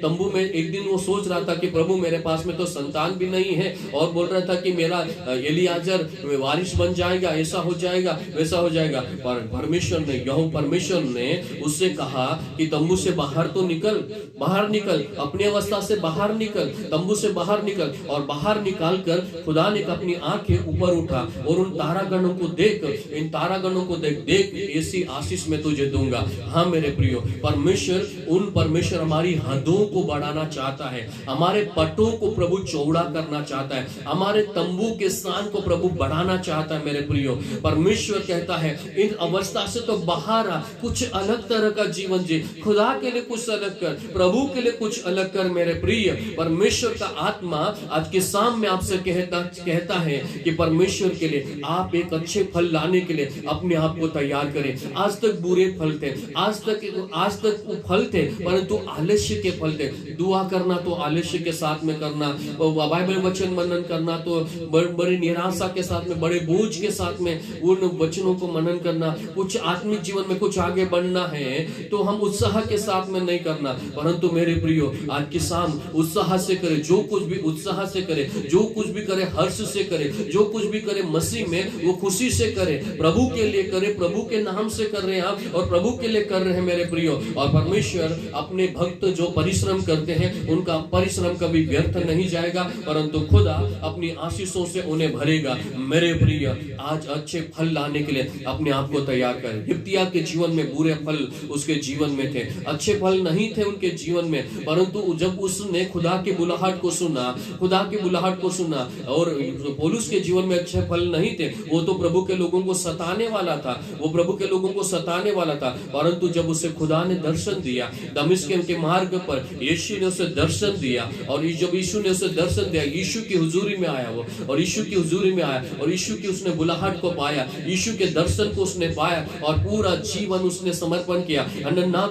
तंबू में, एक दिन वो सोच रहा था कि प्रभु मेरे पास में तो संतान भी नहीं है, और बोल रहा था कि मेरा एलियाजर वारिस बन जाएगा, ऐसा हो जाएगा, वैसा हो जाएगा। परमेश्वर ने उससे कहा कि तंबू से बाहर तो निकल, बाहर निकल, अपनी अवस्था से बाहर निकल, तंबू से बाहर निकल। और बाहर निकाल कर खुदा ने अपनी आंखें ऊपर उठा और उन तारागणों को देख, इन तारागणों को देख, देख ऐसी आशीष मैं तुझे दूंगा। हाँ मेरे प्रियो, परमेश्वर हमारी हदों को बढ़ाना चाहता है, हमारे पटों को प्रभु चौड़ा करना चाहता है, हमारे तंबू के स्थान को प्रभु बढ़ाना चाहता है। मेरे प्रियो, परमेश्वर कहता है इन अवस्था से तो बाहर आ, कुछ अलग तरह का जीवन जी, खुदा के लिए कुछ अलग कर, प्रभु के लिए कुछ अलग कर। मेरे प्रिय, परमेश्वर का आत्मा आज के शाम में आपसे कहता है कि परमेश्वर के लिए आप एक अच्छे फल लाने के लिए अपने आप को तैयार करें। आज तक बुरे फल थे, आज तक फल थे, परंतु आलस्य के फल थे। दुआ करना तो आलस्य के साथ में करना, बाइबल वचन मनन करना तो बड़ी निराशा के साथ में, बड़े बोझ के साथ में उन वचनों को मनन करना करना, कुछ आत्मिक जीवन में कुछ आगे बढ़ना है तो हम उत्साह के साथ में नहीं करना, परंतु मेरे प्रियो आज की शाम उत्साह से करे, जो कुछ भी उत्साह से करे, जो कुछ भी करे हर्ष से करे, जो कुछ भी करे मसीह में वो खुशी से करे, प्रभु के लिए करे, प्रभु के नाम से कर रहे हैं आप और प्रभु के लिए कर रहे हैं मेरे प्रियो। और परमेश्वर अपने भक्त जो परिश्रम करते हैं उनका परिश्रम कभी व्यर्थ नहीं जाएगा, परंतु खुदा अपनी आशीषों से उन्हें भरेगा। मेरे प्रिय आज अच्छे फल लाने के लिए अपने आप को तैयार करें। हिप्तिया के जीवन में बुरे फल उसके जीवन में थे, अच्छे फल नहीं थे उनके जीवन में, परंतु जब उसने खुदा की बुलाहट को सुना, खुदा की बुलाहट को सुना, और पौलुस के जीवन में अच्छे फल नहीं थे, वो तो प्रभु के लोगों को सताने वाला था, वो प्रभु के लोगों को सताने वाला था, परंतु जब उसे खुदा ने दर्शन दिया दमिश्क के मार्ग पर, यीशु ने उसे दर्शन दिया, और जब यीशु ने उसे दर्शन दिया, यीशु की हुजूरी में आया वो, और यीशु की हुजूरी में आया और यीशु की उसने बुलाहट को पाया, यीशु के दर्शन को उसने पाया और पूरा जीवन उसने समर्पण किया। हनन्याह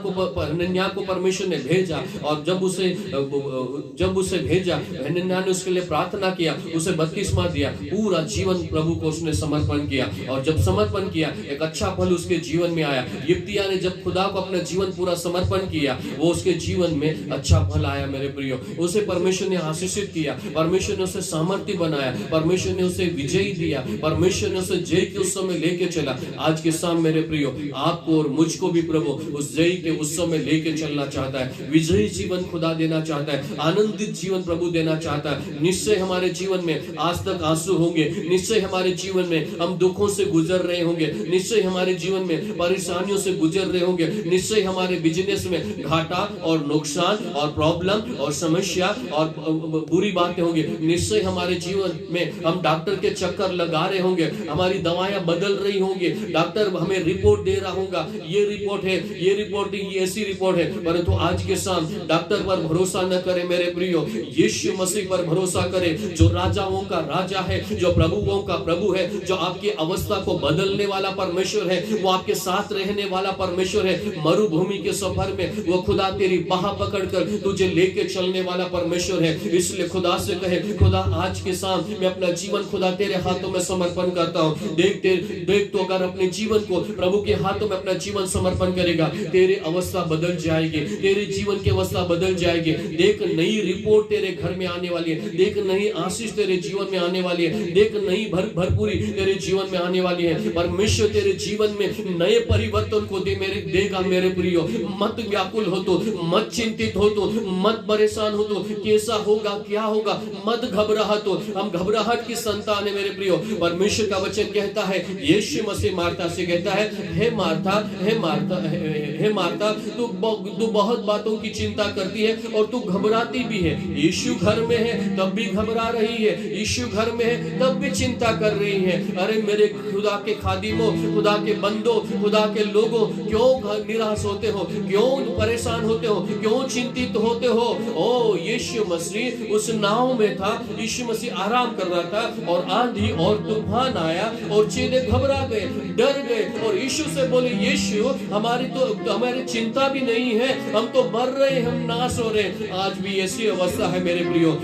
को परमेश्वर ने भेजा, और जब उसे भेजा, हनन्याह ने उसके लिए प्रार्थना किया, उसे बपतिस्मा दिया, पूरा जीवन प्रभु को उसने समर्पण किया, और जब समर्पण किया एक अच्छा फल उसके जीवन में आया। हिप्तिया ने जब खुदा को अपना जीवन पूरा समर्पण किया, वो उसके जीवन में अच्छा फल आया मेरे प्रियो। उसे परमेश्वर ने आशीषित किया, परमेश्वर ने उसे सामर्थ्य बनाया, परमेश्वर ने उसे विजयी दिया, परमेश्वर ने उसे जय के उस समय लेके चला। आज के शाम मेरे प्रियो आपको और मुझको भी प्रभु उस जय के उस समय लेके चलना चाहता है, विजयी जीवन खुदा देना चाहता है, आनंदित जीवन प्रभु देना चाहता है। निश्चय हमारे जीवन में आज तक आंसू होंगे, निश्चय हमारे जीवन में हम दुखों से गुजर रहे होंगे, निश्चय हमारे जीवन में परेशानियों से गुजर रहे होंगे, निश्चय हमारे बिजनेस में घाटा और नुकसान और प्रॉब्लम और समस्या और बुरी बातें होंगी, निश्चय हमारे जीवन में हम डॉक्टर के चक्कर लगा रहे होंगे, हमारी दवाइयां बदल रही होंगी, डॉक्टर हमें रिपोर्ट दे रहा होगा, ये रिपोर्ट है, ये रिपोर्ट, ये ऐसी रिपोर्ट है, परंतु आज के शाम डॉक्टर पर भरोसा न करे मेरे प्रियो, यीशु मसीह पर भरोसा करे, जो राजाओं का राजा है, जो प्रभुओं का प्रभु है, जो आपकी अवस्था को बदलने वाला परमेश्वर है, वो आपके साथ रहने वाला परमेश्वर है। मरुभूमि के सफर में वो खुदा तेरी बाह पकड़कर तुझे लेके चलने वाला परमेश्वर है। इसलिए खुदा से कहे, खुदा आज के शाम मैं अपना जीवन खुदा तेरे हाथों में समर्पण करता हूँ। देख तो अगर अपने जीवन को प्रभु के हाथों में अपना जीवन समर्पण करेगा, तेरी अवस्था बदल जाएगी, तेरे जीवन की अवस्था बदल जाएगी। देख नई रिपोर्ट तेरे घर में आने वाली है, देख नई आशीष तेरे जीवन में आने वाली है, देख नई भरपूरी तेरे जीवन में आने वाली है। परमेश्वर तेरे जीवन में नए परिवर्तन को देगा मेरे प्रियो। मत व्याकुल हो तो, मत चिंतित हो तो, मत परेशान हो तो, कैसा होगा क्या होगा, मत घबराहट तो, हम घबराहट की संतान है मेरे प्रियो। परमेश्वर का वचन कहता है, यीशु मसीह मार्था से कहता है, हे मार्था, हे मार्था, हे मार्था, तू बहुत बातों की चिंता करती है और तू घबराती भी है। यीशु घर में है तब भी घबरा रही है, यीशु घर में है तब भी चिंता कर रही है। अरे मेरे खुदा के खादिमों, खुदा के बंदों, खुदा के लोगों, क्यों निराश होते हो, क्यों परेशान होते हो, क्यों चिंतित होते हो? ओ यीशु मसीह उस नाव में था, यीशु मसीह आराम कर रहा था और आंधी और तूफान आया और चेले घबरा गए, डर गए और यीशु से बोले, यीशु हमारी चिंता भी नहीं है, हम तो मर रहे, हम नाश हो रहे। आज भी ऐसी अवस्था है मेरे प्रियो,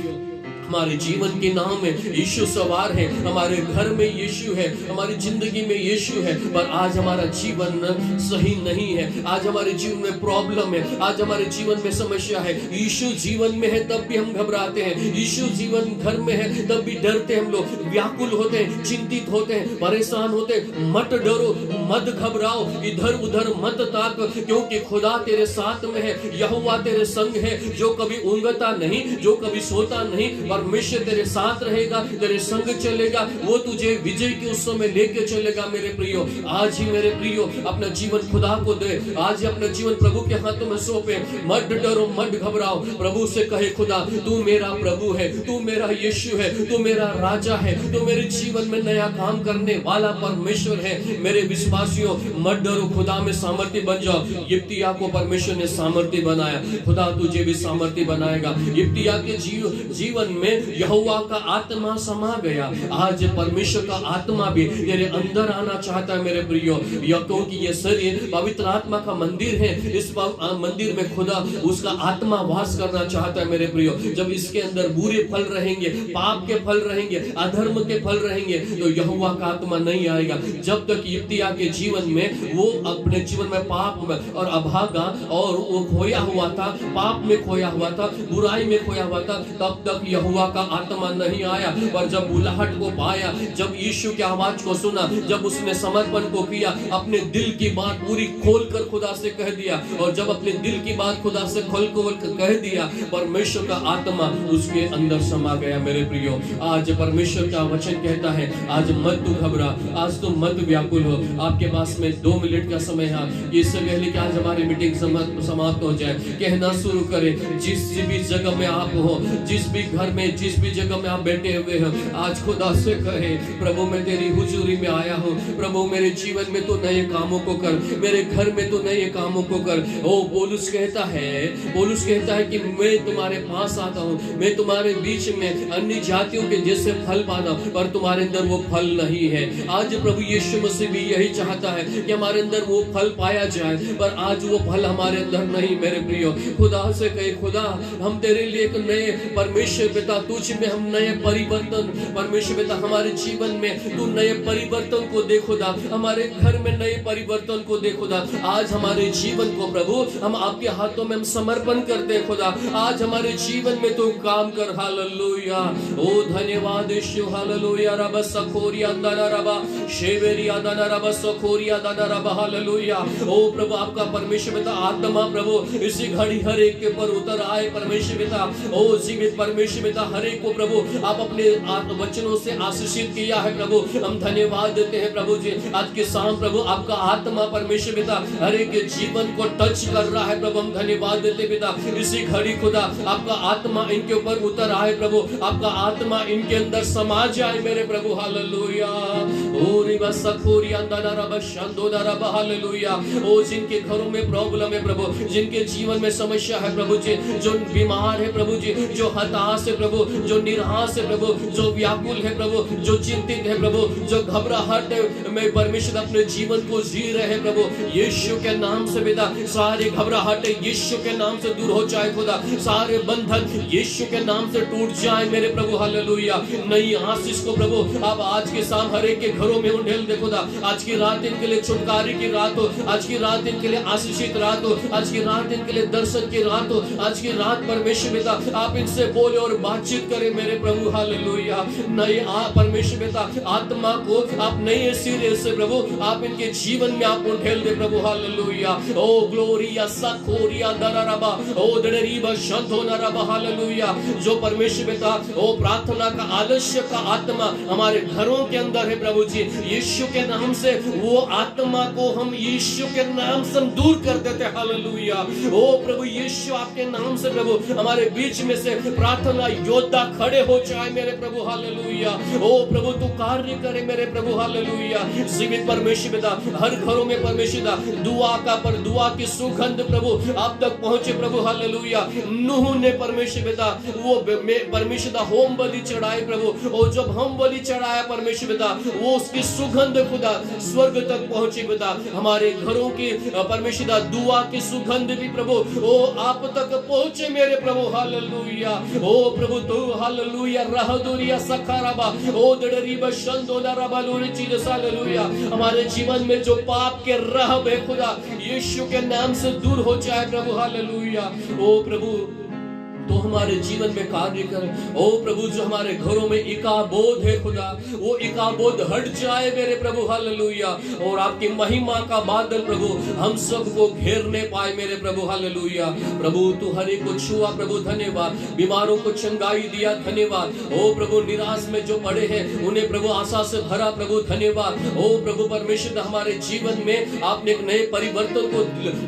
हमारे जीवन की नाव में यीशु सवार है, हमारे घर में यीशु है, हमारी जिंदगी में यीशु है, पर आज हमारा जीवन सही नहीं है, आज हमारे जीवन में प्रॉब्लम है, आज हमारे जीवन में समस्या है। यीशु जीवन में है तब भी हम घबराते हैं, यीशु जीवन घर में है तब भी डरते हैं, हम लोग व्याकुल होते हैं, चिंतित होते हैं, परेशान होते हैं। मत डरो, मत घबराओ, इधर उधर मत ताक, क्योंकि खुदा तेरे साथ में है, यहोवा तेरे संग है, जो कभी ऊँघता नहीं, जो कभी सोता नहीं, परमेश्वर तेरे साथ रहेगा, तेरे संग चलेगा, वो तुझे विजय के उस समय लेके चलेगा मेरे प्रियो। आज ही मेरे प्रियो अपना जीवन खुदा को दे, आज ही अपना जीवन प्रभु के हाथों में सौंपे। मत डरो, मत घबराओ, प्रभु से कहे, खुदा तू मेरा प्रभु है, तू मेरा यीशु है, तू मेरा राजा है, तू मेरे जीवन में नया काम करने वाला परमेश्वर है। मेरे विश्वासियों मत डरो, खुदा में सामर्थ्य बन जाओ। हिप्तिया को परमेश्वर ने सामर्थ्य बनाया, खुदा तुझे भी सामर्थ्य बनाएगा। हिप्तिया के जीवन में में यहोवा का आत्मा समा गया। आज परमेश्वर का आत्मा भी तेरे अंदर आना चाहता है मेरे प्रियो, क्योंकि ये शरीर पवित्र आत्मा का मंदिर है। इस मंदिर में खुदा उसका आत्मा वास करना चाहता है मेरे प्रियो। जब इसके अंदर बुरे फल रहेंगे, पाप के फल रहेंगे, अधर्म के फल रहेंगे, तो यहोवा का आत्मा नहीं आएगा। जब तक यित्तिया के जीवन में वो अपने जीवन में पाप में और अभागा और वो खोया हुआ था, पाप में खोया हुआ था, बुराई में खोया हुआ था, तब तक यहोवा का आत्मा नहीं आया। पर जब बुलाहट को पाया, जब यीशु की आवाज को सुना, जब उसने समर्पण को किया, अपने दिल की बात पूरी खोल कर खुदा से कह दिया, और जब अपने दिल की बात खुदा से खोल कर कह दिया, परमेश्वर का आत्मा उसके अंदर समा गया मेरे प्रियो। आज परमेश्वर का वचन कहता है, आज मत तू घबरा, आज तुम मत व्याकुल हो। आपके पास में 2 मिनट का समय है, इससे पहले कि आज हमारी मीटिंग समाप्त हो जाए, कहना शुरू करें। जिस भी जगह में आप हो, जिस भी घर में, जिस भी जगह में आप बैठे हुए हो, आज खुदा से कहे, प्रभु मैं तेरी हुजूरी में आया हूँ। प्रभु मेरे जीवन में तो नए कामों को कर, मेरे घर में तो नए कामों को कर। ओ पौलुस कहता है कि मैं तुम्हारे पास आता हूँ, मैं तुम्हारे बीच में अन्य जातियों के जैसे फल पाना, पर तुम्हारे अंदर वो फल नहीं है। आज प्रभु यीशु मसीह भी यही चाहता है कि हमारे अंदर वो फल पाया जाए, पर आज वो फल हमारे अंदर नहीं मेरे प्रियो। खुदा से कहे, खुदा हम तेरे लिए एक नए, परमेश्वर पिता तुझ में हम नए परिवर्तन, परमेश्वर पिता हमारे जीवन में तू नए परिवर्तन को दे खुदा, हमारे घर में नए परिवर्तन को दे खुदा। आज हमारे जीवन को प्रभु हम आपके हाथों में हम समर्पण करते हैं खुदा। आज हमारे जीवन में तू काम कर। हालेलुया, ओ धन्यवाद यीशु, हालेलुया। रब सखोरिया दाना रबा शेवेरिया दाना रबा सखोरिया दाना रबा, हालेलुया। ओ प्रभु आपका परमेश्वर पिता आत्मा प्रभु इसी घड़ी हर एक के ऊपर उतर आए परमेश्वर पिता। ओ जीवित परमेश्वर पिता हर एक को प्रभु आप अपने वचनों से आशीषित किया है प्रभु। हम धन्यवाद देते हैं प्रभु जी। आज के शाम प्रभु आपका आत्मा परमेश्वर पिता हर एक के जीवन को टच कर रहा है प्रभु। हम धन्यवाद देते पिता, इसी घड़ी खुदा आपका आत्मा इनके ऊपर उतर आए प्रभु, आपका आत्मा इनके अंदर समा जाए मेरे प्रभु। हालेलुया, ओ रिबा सखोरिया दाना रबा शंदोदा रबा, हालेलुया। ओ जिनके घरों में प्रॉब्लम है प्रभु, जिनके जीवन में समस्या है प्रभु जी, जो बीमार है प्रभु जी, जो हताश है प्रभु, जो निराश है प्रभु, जो व्याकुल है प्रभु, जो चिंतित है प्रभु, जो घबराहट में परमेश्वर अपने जीवन को जी रहे हैं प्रभु, यीशु के नाम से पिता सारे घबराहट यीशु के नाम से दूर हो जाए खुदा, सारे बंधन यीशु के नाम से टूट जाए मेरे प्रभु। हालेलुया, नई आशीष को प्रभु आप आज के शाम हर एक के घरों में उंडेल दे खुदा। आज की रात इनके लिए छुटकारे की रात हो, आज की रात इनके लिए आशीषित रात हो, आज की रात इनके लिए दर्शन की रात हो, आज की रात परमेश्वर पिता आप इनसे बोले और बातचीत करें मेरे प्रभु। हालेलुया, नए परमेश्वर पिता आत्मा को आप नए सिरे से प्रभु आप इनके जीवन में आप उंडेल दे प्रभु। हालेलुया, ओ ग्लोरिया सखोरिया दररबा, ओ दररीबा शंतोनरबा, हालेलुया। जो परमेश्वर पिता ओ प्रार्थना का आलस्य का आत्मा हमारे घरों के अंदर है प्रभु जी, यीशु के नाम से वो आत्मा को हम यीशु के नाम से दूर कर देते। हालेलुया, ओ प्रभु यीशु आपके नाम से प्रभु हमारे बीच में से प्रार्थना योद्धा खड़े हो जाए मेरे प्रभु। हालेलुया, ओ प्रभु तू कार्य करे मेरे प्रभु। हालेलुया, जीवित परमेश्वर पिता हर घरों में परमेश्वर दुआ का पर दुआ की सुगंध प्रभु आप तक पहुंचे प्रभु। हालेलुया, नूह ने परमेश्वर पिता वो परमेश्वर होम बलि चढ़ाए प्रभु, और जब हम बलि चढ़ाया परमेश्वर पिता वो उसकी सुगंध खुदा स्वर्ग तक पहुंची पिता। हमारे घरों की परमेश्वर दुआ की सुगंध भी प्रभु ओ आप तक पहुंचे मेरे प्रभु। हालेलुया, ओ प्रभु तू हालेलुया रहदुरिया सखारबा, ओ दडरीबा शंदोदा रबा लोरी चीज। हालेलुया, हमारे जीवन में जो पाप के रहब है खुदा यीशु के नाम से दूर हो जाए प्रभु। हालेलुया, ओ प्रभु तो हमारे जीवन में कार्य कर। ओ प्रभु जो हमारे घरों में इकाबोध है खुदा वो इकाबोध हट जाए मेरे प्रभु। हालेलुया, और आपकी महिमा का बादल प्रभु हम सबको घेरने पाए मेरे प्रभु। हालेलुया, प्रभु तू हर एक को छुआ प्रभु, धन्यवाद। बीमारों को चंगाई दिया, धन्यवाद। ओ प्रभु निराश में जो पड़े हैं उन्हें प्रभु आशा से भरा प्रभु, धन्यवाद। ओ प्रभु परमेश्वर हमारे जीवन में आपने एक नए परिवर्तन को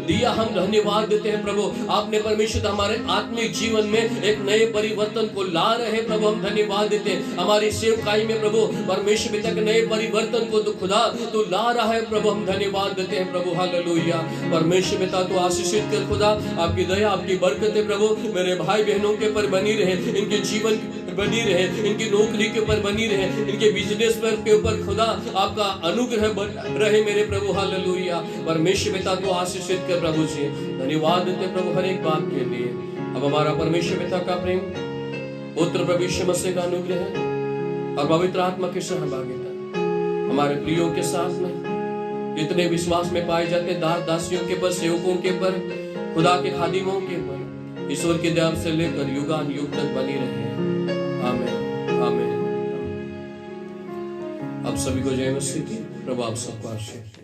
दिया, हम धन्यवाद देते हैं प्रभु। आपने परमेश्वर हमारे आत्मिक जीवन में एक नए परिवर्तन को ला रहे प्रभु, हम धन्यवाद देते हैं। हमारी सेवकाई में प्रभु परमेश्वर पिता के नए परिवर्तन को तो खुदा तो ला रहा है प्रभु, हम धन्यवाद देते हैं प्रभु। हालेलुया, परमेश्वर पिता तो आशीषित कर खुदा, आपकी दया आपकी बरकतें प्रभु मेरे भाई बहनों के पर बनी रहे, इनके जीवन बनी रहे, इनकी नौकरी के ऊपर बनी रहे, इनके बिजनेस पर के ऊपर खुदा आपका अनुग्रह रहे मेरे प्रभु। हालेलुया। परमेश्वर पिता को आशीषित कर प्रभु जी। धन्यवाद देते प्रभु हर एक बात के लिए। अब हमारा परमेश्वर पिता का प्रेम, पुत्र प्रभु यीशु मसीह का अनुग्रह और पवित्र आत्मा की सहभागिता हमारे प्रियों के साथ में, जितने विश्वास में पाए जाते दास दासियों के पर, सेवकों के पर, खुदा के खादिमों के पर, ईश्वर की दया से लेकर युगान युग तक बनी रहे। आमीन आमीन। आप सभी को जय मसीह की। प्रभु आप सबको आशीष।